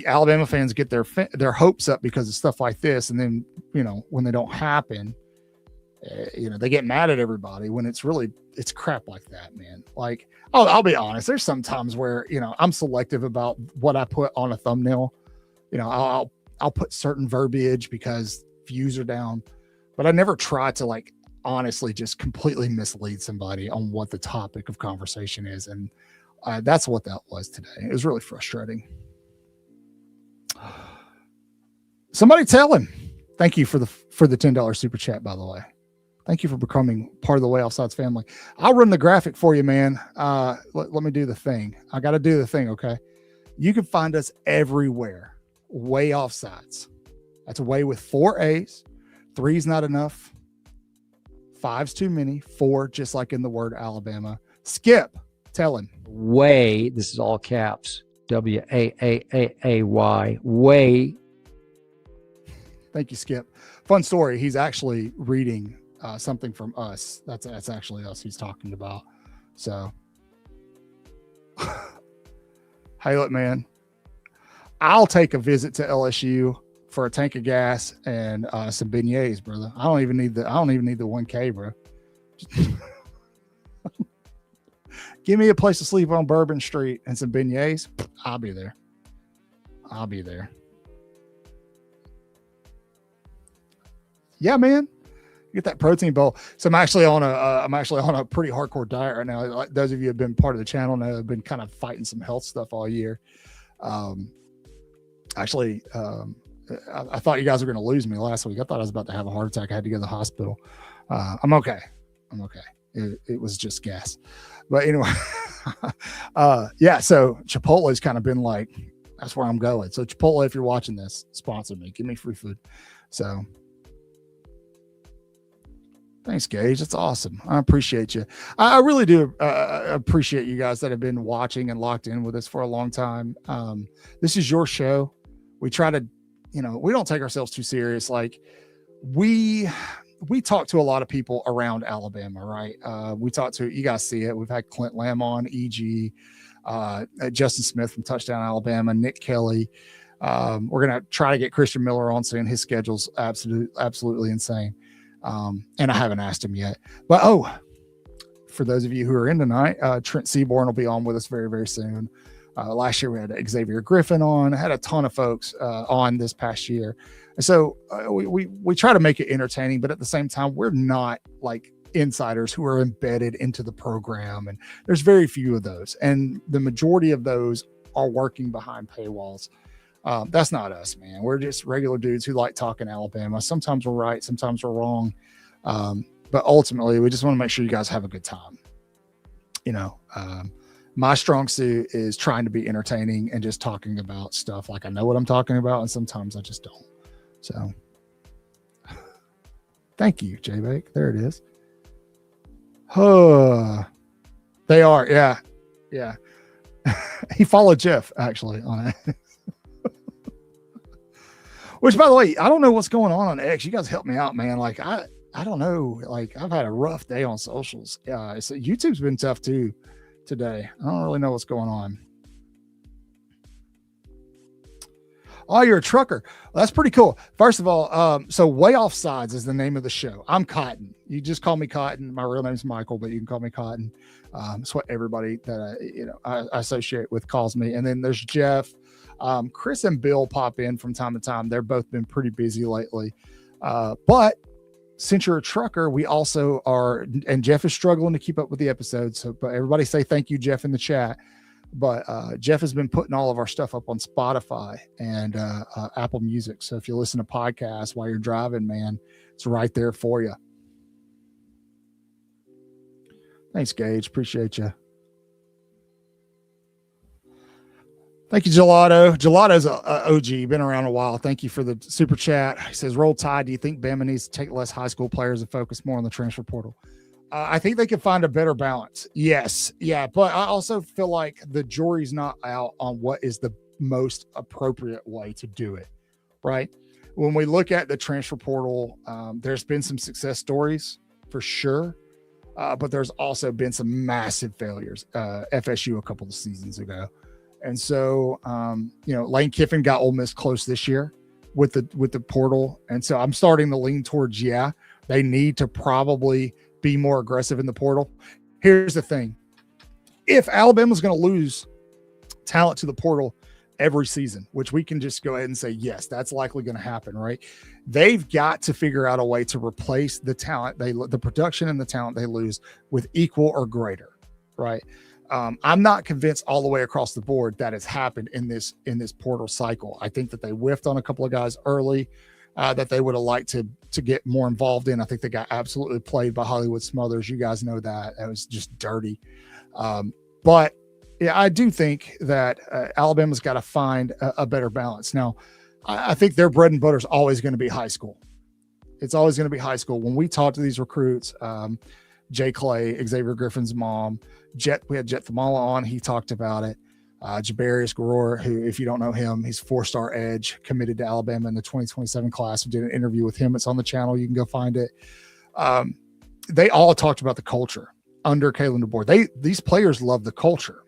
Alabama fans get their hopes up because of stuff like this. And then, when they don't happen, they get mad at everybody when it's crap like that, man. Like, I'll be honest. There's some times where, I'm selective about what I put on a thumbnail. I'll put certain verbiage because views are down, but I never try to honestly just completely mislead somebody on what the topic of conversation is. And that's what that was today. It was really frustrating. Somebody tell him. Thank you for the $10 super chat, by the way. Thank you for becoming part of the Waaaay Offsides family. I'll run the graphic for you, man. Let me do the thing. I got to do the thing, okay? You can find us everywhere. Waaaay Offsides. That's a way with 4 A's. 3's not enough. 5's too many. 4, just like in the word Alabama. Skip, tell him. Waaaay, this is all caps. Waaaay. Waaaay. Thank you, Skip. Fun story. He's actually reading something from us. That's actually us he's talking about. So, hey, look, man, I'll take a visit to LSU for a tank of gas and some beignets, brother. I don't even need the 1K, bro. Give me a place to sleep on Bourbon Street and some beignets. I'll be there. Yeah, man. Get that protein bowl. So I'm actually on a pretty hardcore diet right now. Like those of you who have been part of the channel know I've been kind of fighting some health stuff all year. I thought you guys were going to lose me last week. I thought I was about to have a heart attack. I had to go to the hospital. I'm okay. It was just gas. But anyway, yeah. So Chipotle's kind of been like, that's where I'm going. So Chipotle, if you're watching this, sponsor me. Give me free food. So thanks, Gage. That's awesome. I appreciate you. I really do appreciate you guys that have been watching and locked in with us for a long time. This is your show. We try to, we don't take ourselves too serious. Like we talk to a lot of people around Alabama, right? We talk to, you guys see it. We've had Clint Lamb on, EG, Justin Smith from Touchdown Alabama, Nick Kelly. We're going to try to get Christian Miller on soon. His schedule's absolutely insane. And I haven't asked him yet, but for those of you who are in tonight, Trent Seaborn will be on with us very, very soon. Last year we had Xavier Griffin on. I had a ton of folks on this past year. And so we try to make it entertaining, but at the same time, we're not like insiders who are embedded into the program. And there's very few of those. And the majority of those are working behind paywalls. That's not us, man. We're just regular dudes who like talking Alabama. Sometimes we're right, sometimes we're wrong. But ultimately, we just want to make sure you guys have a good time. My strong suit is trying to be entertaining and just talking about stuff like I know what I'm talking about, and sometimes I just don't. So thank you, J-Bake. There it is. They are, yeah. He followed Jeff actually on it. Which, by the way, I don't know what's going on X. You guys help me out, man. Like I don't know. Like I've had a rough day on socials. Yeah, so YouTube's been tough too today. I don't really know what's going on. Oh, you're a trucker. Well, that's pretty cool. First of all, so Waaaay Offsides is the name of the show. I'm Cotton. You just call me Cotton. My real name's Michael, but you can call me Cotton. It's what everybody that I associate with calls me. And then there's Jeff. Chris and Bill pop in from time to time. They've both been pretty busy lately. But since you're a trucker, we also are, and Jeff is struggling to keep up with the episodes. So, but everybody say thank you, Jeff, in the chat. But Jeff has been putting all of our stuff up on Spotify and Apple Music. So if you listen to podcasts while you're driving, man, it's right there for you. Thanks, Gage. Appreciate you. Thank you, Gelato. Gelato's a OG, been around a while. Thank you for the super chat. He says, Roll Tide, do you think Bama needs to take less high school players and focus more on the transfer portal? I think they could find a better balance. Yes. Yeah. But I also feel like the jury's not out on what is the most appropriate way to do it. Right. When we look at the transfer portal, there's been some success stories for sure. But there's also been some massive failures. FSU a couple of seasons ago. And so, Lane Kiffin got Ole Miss close this year with the portal. And so I'm starting to lean towards, they need to probably be more aggressive in the portal. Here's the thing. If Alabama's going to lose talent to the portal, every season, which we can just go ahead and say, yes, that's likely going to happen, right? They've got to figure out a way to replace the talent, the production and the talent they lose with equal or greater, right? I'm not convinced all the way across the board that it's happened in this portal cycle. I think that they whiffed on a couple of guys early that they would have liked to get more involved in. I think they got absolutely played by Hollywood Smothers. You guys know that. It was just dirty. But yeah, I do think that Alabama's got to find a better balance. Now, I think their bread and butter is always going to be high school. It's always going to be high school. When we talk to these recruits, Jay Clay, Xavier Griffin's mom, we had Jet Thamala on. He talked about it. Jabarius Garor, who, if you don't know him, he's 4-star edge, committed to Alabama in the 2027 class. We did an interview with him. It's on the channel. You can go find it. They all talked about the culture under Kalen DeBoer. These players love the culture.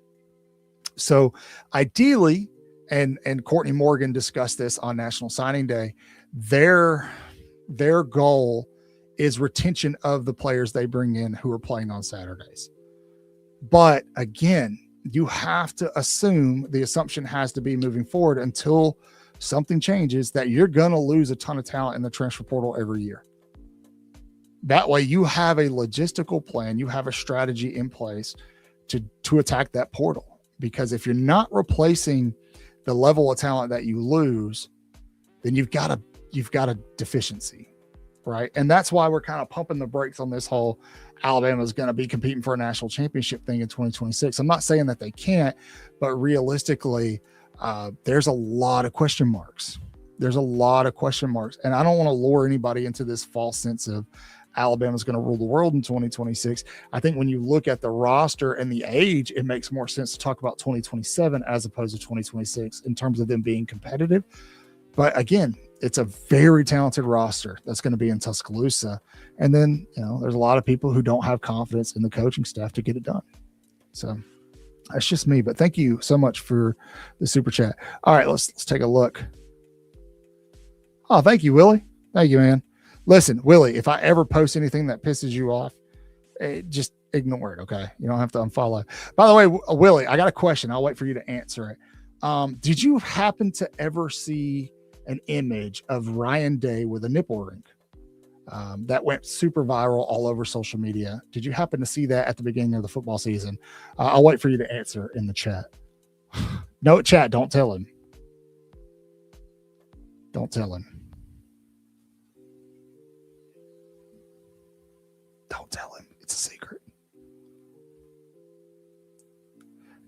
So ideally, and Courtney Morgan discussed this on National Signing Day, their goal is retention of the players they bring in who are playing on Saturdays. But again, you have to assume, the assumption has to be moving forward until something changes, that you're going to lose a ton of talent in the transfer portal every year. That way you have a logistical plan, you have a strategy in place to attack that portal. Because if you're not replacing the level of talent that you lose, then you've got a deficiency, right? And that's why we're kind of pumping the brakes on this whole Alabama's going to be competing for a national championship thing in 2026. I'm not saying that they can't, but realistically, there's a lot of question marks. There's a lot of question marks. And I don't want to lure anybody into this false sense of Alabama's going to rule the world in 2026. I think when you look at the roster and the age, it makes more sense to talk about 2027 as opposed to 2026 in terms of them being competitive. But again, it's a very talented roster that's going to be in Tuscaloosa. And then, there's a lot of people who don't have confidence in the coaching staff to get it done. So that's just me, but thank you so much for the super chat. All right, let's take a look. Oh, thank you, Willie. Thank you, man. Listen, Willie, if I ever post anything that pisses you off, just ignore it, okay? You don't have to unfollow. By the way, Willie, I got a question. I'll wait for you to answer it. Did you happen to ever see an image of Ryan Day with a nipple ring that went super viral all over social media? Did you happen to see that at the beginning of the football season? I'll wait for you to answer in the chat. No, chat, don't tell him. Don't tell him. Don't tell him. It's a secret.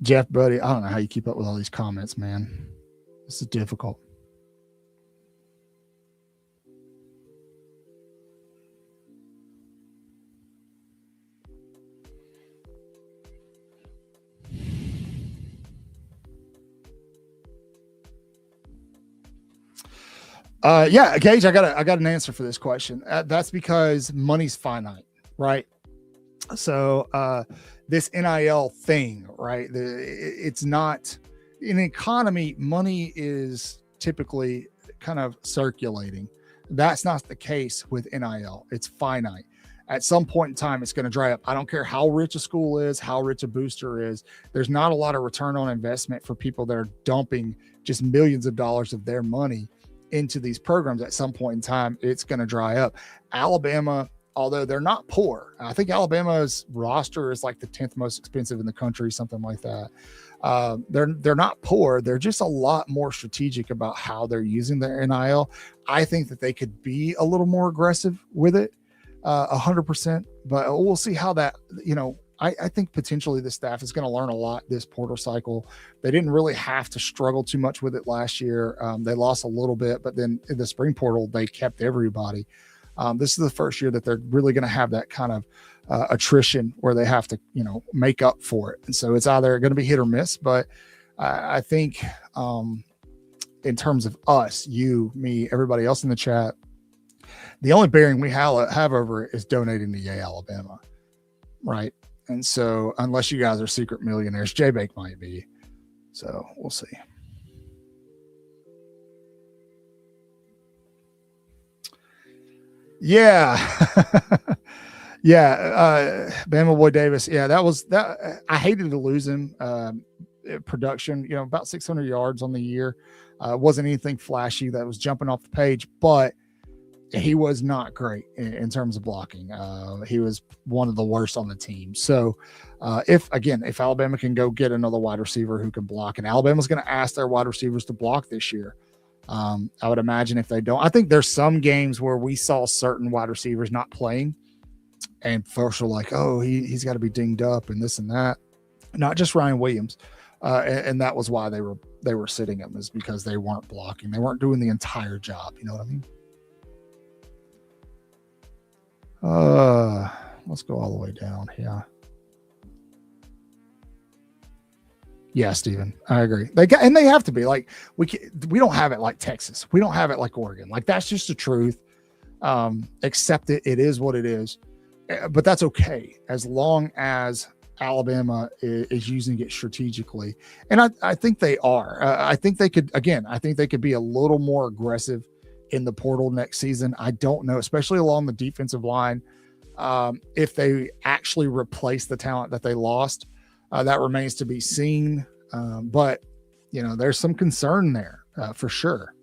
Jeff, buddy, I don't know how you keep up with all these comments, man. This is difficult. Yeah, Gage, I got an answer for this question. That's because money's finite, right? So this NIL thing, right? It's not in an economy. Money is typically kind of circulating. That's not the case with NIL. It's finite. At some point in time, it's going to dry up. I don't care how rich a school is, how rich a booster is. There's not a lot of return on investment for people that are dumping just millions of dollars of their money into these programs. At some point in time, it's going to dry up. Alabama, although they're not poor, I think Alabama's roster is like the 10th most expensive in the country, something like that. They're not poor. They're just a lot more strategic about how they're using their NIL. I think that they could be a little more aggressive with it, 100%, but we'll see how that, I think potentially the staff is going to learn a lot this portal cycle. They didn't really have to struggle too much with it last year. They lost a little bit, but then in the spring portal, they kept everybody. This is the first year that they're really going to have that kind of attrition where they have to, make up for it. And so it's either going to be hit or miss, but I think in terms of us, you, me, everybody else in the chat, the only bearing we have over it is donating to Yay, Alabama, right? And so unless you guys are secret millionaires, J-Bake might be. So we'll see. Yeah. Yeah. Bama Boy Davis. Yeah, that. I hated to lose him. production, about 600 yards on the year. Wasn't anything flashy that was jumping off the page, but he was not great in terms of blocking. He was one of the worst on the team. So if Alabama can go get another wide receiver who can block, and Alabama's going to ask their wide receivers to block this year, I would imagine if they don't, I think there's some games where we saw certain wide receivers not playing and folks were like, oh, he's got to be dinged up and this and that. Not just Ryan Williams. And that was why they were sitting him, is because they weren't blocking. They weren't doing the entire job. You know what I mean? Let's go all the way down here. Yeah, Steven, I agree. They have to be like, we don't have it like Texas. We don't have it like Oregon. Like, that's just the truth. Accept it. It is what it is. But that's okay as long as Alabama is using it strategically. And I think they are. I think they could be a little more aggressive in the portal next season. I don't know, especially along the defensive line. If they actually replace the talent that they lost, that remains to be seen. But there's some concern there for sure.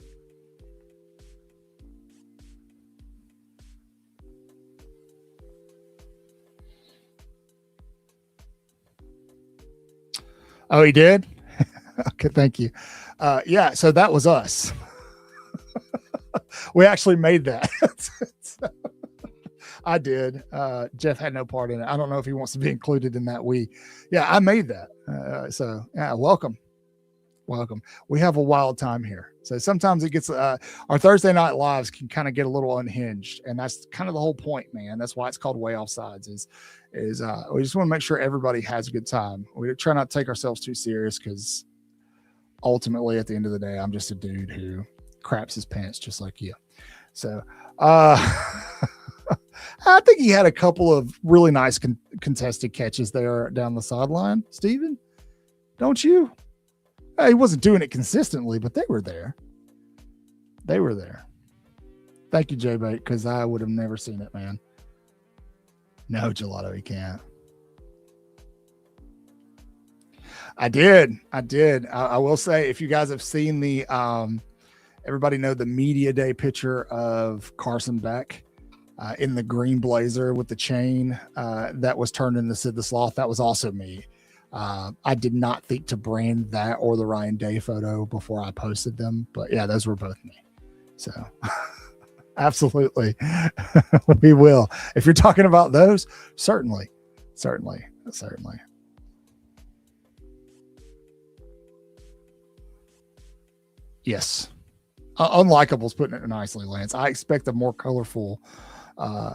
Oh, he did? Okay, thank you. Yeah, so that was us. We actually made that. I did. Jeff had no part in it. I don't know if he wants to be included in that. Yeah, I made that. So yeah, welcome. We have a wild time here. So sometimes it gets, our Thursday night lives can kind of get a little unhinged, and that's kind of the whole point, man. That's why it's called Way Offsides is we just want to make sure everybody has a good time. We try not to take ourselves too serious, because ultimately at the end of the day, I'm just a dude who craps his pants just like you. So, I think he had a couple of really nice contested catches there down the sideline. Steven, don't you? He wasn't doing it consistently, but they were there. Thank you, J-Bait, because I would have never seen it, man. No, Gelato, he can't. I did. I will say, if you guys have seen the, everybody know the media day picture of Carson Beck in the green blazer with the chain that was turned into Sid the Sloth. That was also me. I did not think to brand that or the Ryan Day photo before I posted them, but yeah, those were both me. So absolutely. We will. If you're talking about those, certainly. Yes. Unlikable is putting it nicely, Lance. I expect a more colorful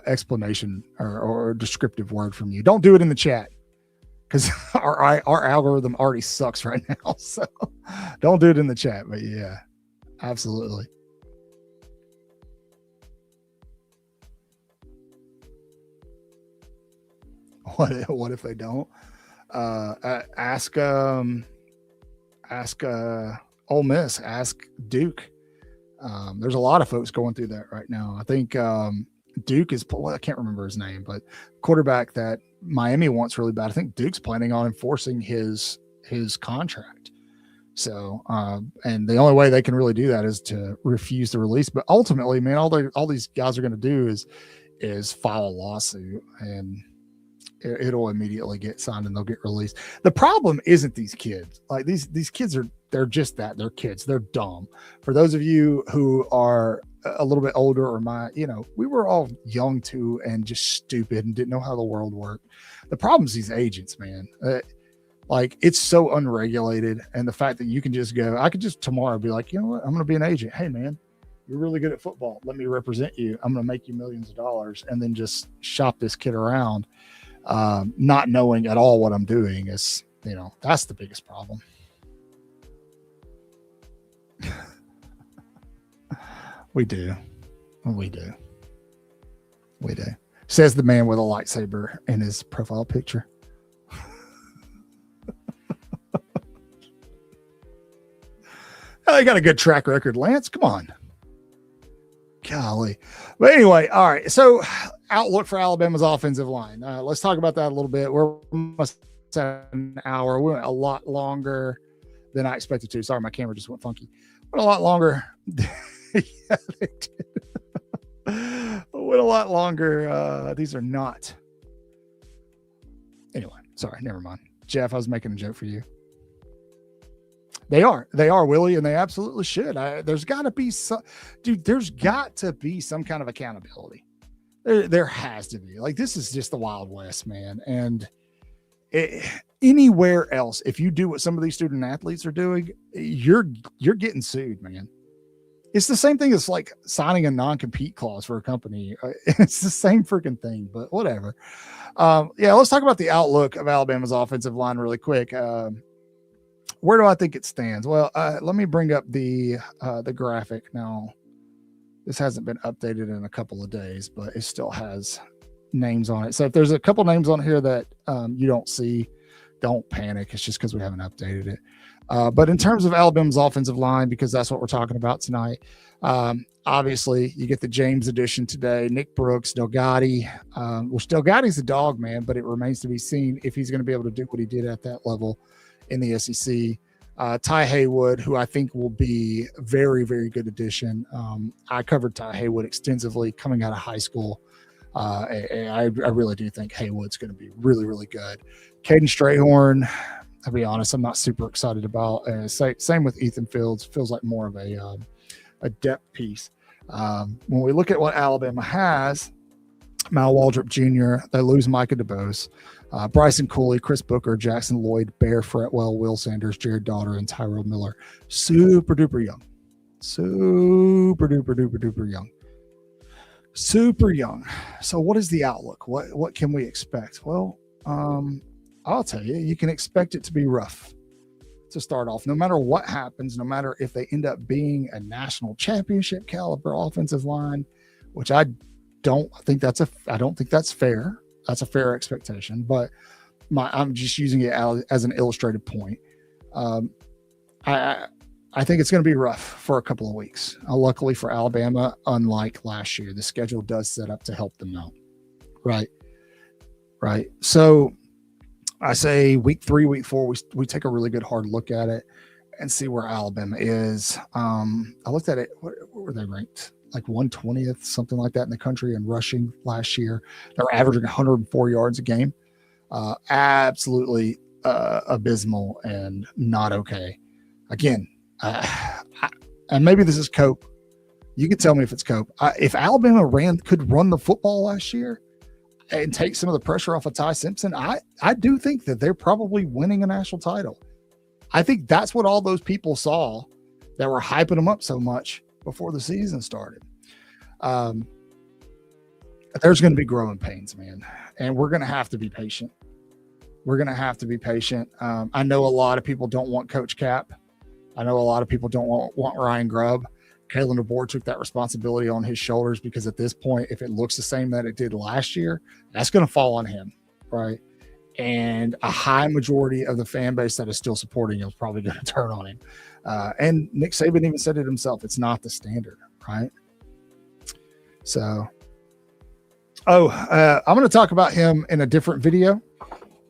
explanation or descriptive word from you. Don't do it in the chat, because our algorithm already sucks right now. So don't do it in the chat. But yeah, absolutely. What if they don't? Ask Ole Miss. Ask Duke. There's a lot of folks going through that right now. I think Duke is, I can't remember his name, but quarterback that Miami wants really bad. I think Duke's planning on enforcing his contract. So, and the only way they can really do that is to refuse the release. But ultimately, man, all these guys are going to do is file a lawsuit, and it'll immediately get signed and they'll get released. The problem isn't these kids. Like these kids they're just that. They're kids. They're dumb. For those of you who are a little bit older, or we were all young too and just stupid and didn't know how the world worked. The problem is these agents, man. Like, it's so unregulated, and the fact that you can just go, I could just tomorrow be like, you know what, I'm going to be an agent. Hey, man, you're really good at football. Let me represent you. I'm going to make you millions of dollars, and then just shop this kid around, not knowing at all what I'm doing. Is, that's the biggest problem. We do. Says the man with a lightsaber in his profile picture. They got a good track record, Lance. Come on. Golly. But anyway, all right. So, outlook for Alabama's offensive line. Let's talk about that a little bit. We're almost at an hour. We went a lot longer than I expected to. Sorry, my camera just went funky. Went a lot longer. Yeah, they did. Went a lot longer. These are not. Anyway, sorry, never mind. Jeff, I was making a joke for you. They are, Willie, and they absolutely should. There's got to be some, dude. There's got to be some kind of accountability. There has to be. Like, this is just the Wild West, man. And anywhere else, if you do what some of these student athletes are doing, you're getting sued, man. It's the same thing as like signing a non-compete clause for a company. It's the same freaking thing, but whatever. Yeah, let's talk about the outlook of Alabama's offensive line really quick. Where do I think it stands? Well, let me bring up the graphic now. This hasn't been updated in a couple of days, but it still has names on it. So if there's a couple names on here that you don't see, don't panic. It's just because we haven't updated it. But in terms of Alabama's offensive line, because that's what we're talking about tonight, obviously you get the James edition today, Nick Brooks, Delgatti. Delgatti's the dog, man, but it remains to be seen if he's going to be able to do what he did at that level in the SEC. Ty Haywood, who I think will be a very, very good addition. I covered Ty Haywood extensively coming out of high school. And I really do think Haywood's going to be really, really good. Caden Strayhorn, I'll be honest, I'm not super excited about. Same with Ethan Fields. Feels like more of a depth piece. When we look at what Alabama has, Mal Waldrop Jr., they lose Micah DeBose, Bryson Cooley, Chris Booker, Jackson Lloyd, Bear Fretwell, Will Sanders, Jared Daughter, and Tyrell Miller. Super duper young. Super duper duper duper young. Super young. So what is the outlook? What can we expect? Well, I'll tell you, you can expect it to be rough to start off. No matter what happens, no matter if they end up being a national championship caliber offensive line, which I don't think that's fair. That's a fair expectation, but I'm just using it as an illustrated point. I think it's going to be rough for a couple of weeks. Luckily for Alabama, unlike last year, the schedule does set up to help them out. Right. So I say week 3, week 4, we take a really good hard look at it and see where Alabama is. I looked at it. What were they ranked? Like 120th, something like that in the country in rushing last year. They were averaging 104 yards a game. Absolutely abysmal and not okay. Again, and maybe this is Cope. You can tell me if it's Cope. If Alabama could run the football last year and take some of the pressure off of Ty Simpson, I do think that they're probably winning a national title. I think that's what all those people saw that were hyping them up so much before the season started. There's going to be growing pains, man, and we're going to have to be patient. I know a lot of people don't want Coach Cap. I know a lot of people don't want Ryan Grubb. Kalen DeBoer took that responsibility on his shoulders because at this point, if it looks the same that it did last year, that's going to fall on him, right? And a high majority of the fan base that is still supporting him is probably going to turn on him. And Nick Saban even said it himself. It's not the standard, right? So, I'm going to talk about him in a different video.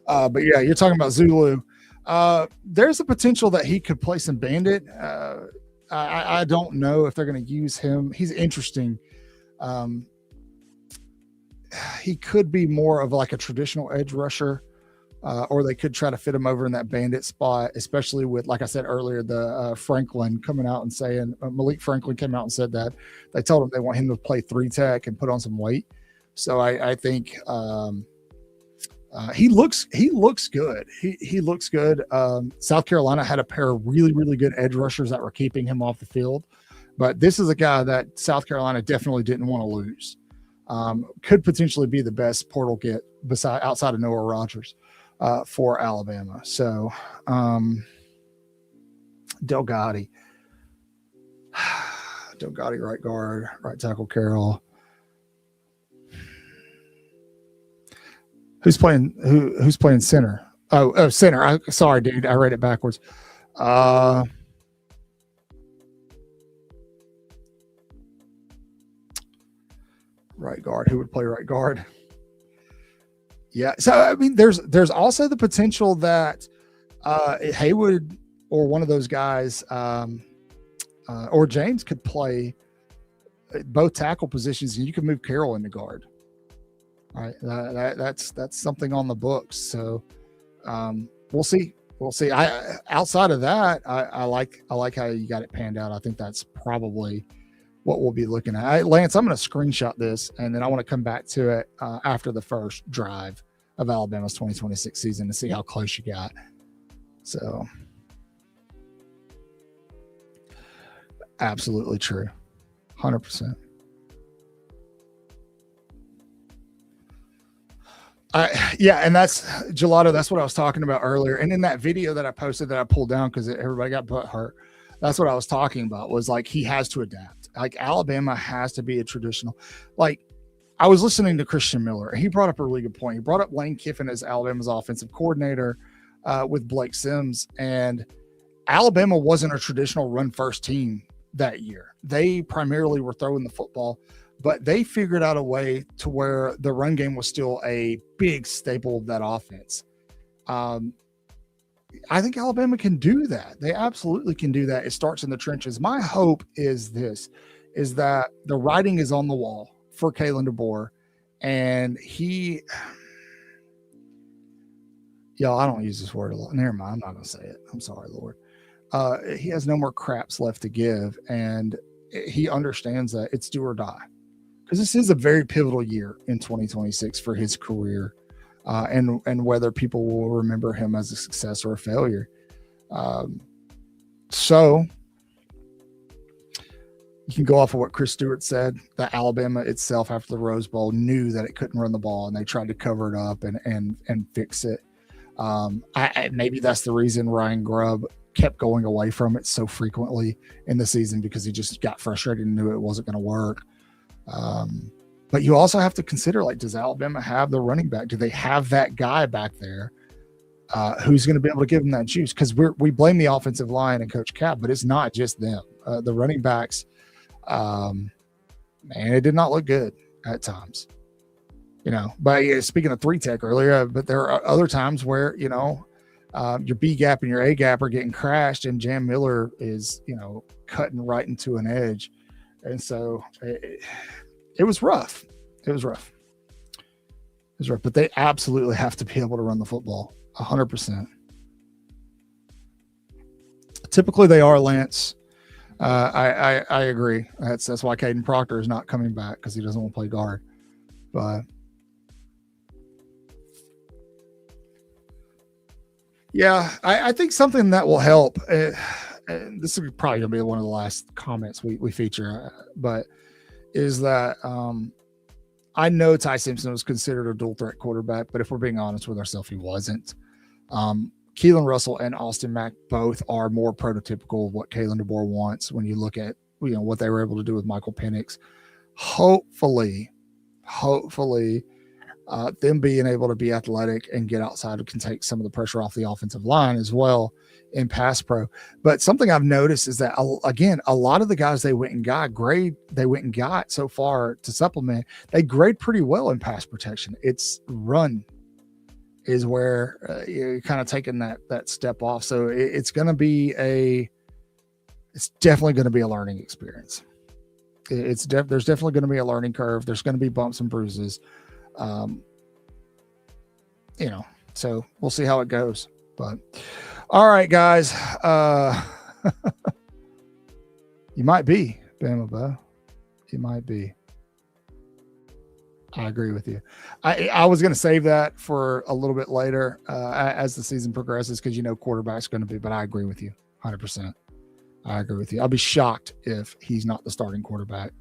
But yeah, you're talking about Zulu. There's a potential that he could play some bandit. I don't know if they're going to use him. He's interesting. He could be more of like a traditional edge rusher, or they could try to fit him over in that bandit spot, especially with, like I said earlier, the Franklin coming out and saying, Malik Franklin came out and said that they told him they want him to play 3-tech and put on some weight. So I think he looks good. He looks good. South Carolina had a pair of really, really good edge rushers that were keeping him off the field. But this is a guy that South Carolina definitely didn't want to lose. Could potentially be the best portal get outside of Noah Rogers for Alabama. So Delgatti right guard, right tackle Carroll. Who's playing center? Oh, center. Sorry, dude. I read it backwards. Right guard. Who would play right guard? Yeah. So, I mean, there's also the potential that Haywood or one of those guys or James could play both tackle positions, and you can move Carroll into guard. All right. That's something on the books. So we'll see. We'll see. Outside of that, I like how you got it panned out. I think that's probably what we'll be looking at. Lance, I'm going to screenshot this, and then I want to come back to it after the first drive of Alabama's 2026 season to see how close you got. So absolutely true. 100%. Yeah, and that's Gelato. That's what I was talking about earlier. And in that video that I posted that I pulled down because everybody got butt hurt, that's what I was talking about. Was like he has to adapt. Like Alabama has to be a traditional. Like I was listening to Christian Miller, and he brought up a really good point. He brought up Lane Kiffin as Alabama's offensive coordinator with Blake Sims, and Alabama wasn't a traditional run-first team that year. They primarily were throwing the football, but they figured out a way to where the run game was still a big staple of that offense. I think Alabama can do that. They absolutely can do that. It starts in the trenches. My hope is that the writing is on the wall for Kalen DeBoer, and I don't use this word a lot. Never mind. I'm not going to say it. I'm sorry, Lord. He has no more craps left to give, and he understands that it's do or die. Because this is a very pivotal year in 2026 for his career, and whether people will remember him as a success or a failure. So you can go off of what Chris Stewart said, that Alabama itself after the Rose Bowl knew that it couldn't run the ball, and they tried to cover it up and fix it. Maybe that's the reason Ryan Grubb kept going away from it so frequently in the season, because he just got frustrated and knew it wasn't going to work. But you also have to consider, like, does Alabama have the running back? Do they have that guy back there who's going to be able to give them that juice? Because we blame the offensive line and Coach Cap, but it's not just them. The running backs, man, it did not look good at times. But speaking of 3-tech earlier, but there are other times where, your B gap and your A gap are getting crashed, and Jam Miller is, cutting right into an edge. And so it was rough. It was rough. But they absolutely have to be able to run the football 100%. Typically they are, Lance. I agree. That's why Caden Proctor is not coming back, because he doesn't want to play guard. But yeah, I think something that will help. This is probably going to be one of the last comments we feature, but is that I know Ty Simpson was considered a dual threat quarterback, but if we're being honest with ourselves, he wasn't. Keelan Russell and Austin Mack both are more prototypical of what Kalen DeBoer wants when you look at what they were able to do with Michael Penix. Hopefully, them being able to be athletic and get outside can take some of the pressure off the offensive line as well in pass pro. But something I've noticed is that, again, a lot of the guys they went and got so far to supplement, they grade pretty well in pass protection. It's run is where you're kind of taking that step off. So it's definitely going to be a learning experience. There's definitely going to be a learning curve. There's going to be bumps and bruises. So we'll see how it goes. But all right, guys. You might be Bama Bo. You might be. I agree with you. I was going to save that for a little bit later as the season progresses, because quarterback's going to be, but I agree with you 100%. I agree with you. I'll be shocked if he's not the starting quarterback.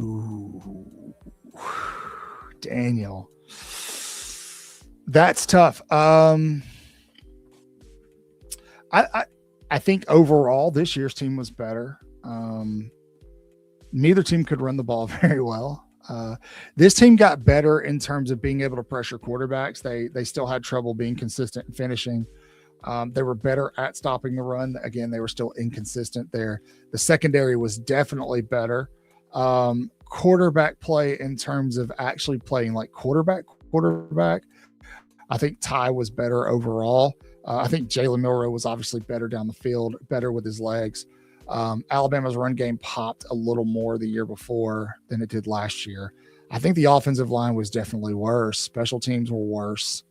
Ooh, Daniel. That's tough. I think overall this year's team was better. Neither team could run the ball very well. This team got better in terms of being able to pressure quarterbacks. They still had trouble being consistent and finishing. They were better at stopping the run. Again, they were still inconsistent there. The secondary was definitely better. quarterback play in terms of actually playing like quarterback, I think Ty was better overall. I think Jalen Milroe was obviously better down the field, better with his legs. Alabama's run game popped a little more the year before than it did last year. I think the offensive line was definitely worse. Special teams were worse.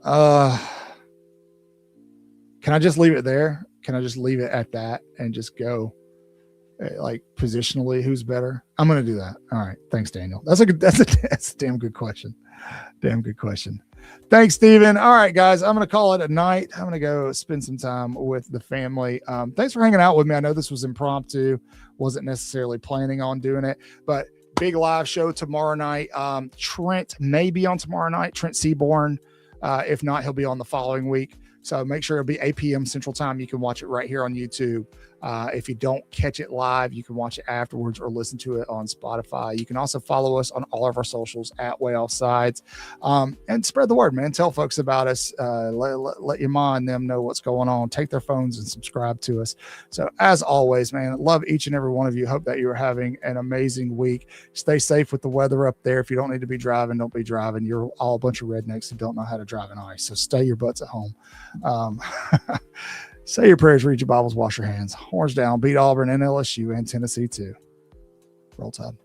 Can I just leave it there? Can I just leave it at that and just go like positionally? Who's better? I'm going to do that. All right. Thanks, Daniel. That's a damn good question. Damn good question. Thanks, Steven. All right, guys, I'm going to call it a night. I'm going to go spend some time with the family. Thanks for hanging out with me. I know this was impromptu. Wasn't necessarily planning on doing it, but big live show tomorrow night. Trent may be on tomorrow night. Trent Seaborn. If not, he'll be on the following week. So make sure it'll be 8 p.m. Central Time. You can watch it right here on YouTube. If you don't catch it live, you can watch it afterwards or listen to it on Spotify. You can also follow us on all of our socials at Offsides, and spread the word, man. Tell folks about us. Let your mom and them know what's going on. Take their phones and subscribe to us. So as always, man, love each and every one of you. Hope that you're having an amazing week. Stay safe with the weather up there. If you don't need to be driving, don't be driving. You're all a bunch of rednecks who don't know how to drive in ice. So stay your butts at home. Say your prayers, read your Bibles, wash your hands. Horns down, beat Auburn and LSU and Tennessee too. Roll Tide.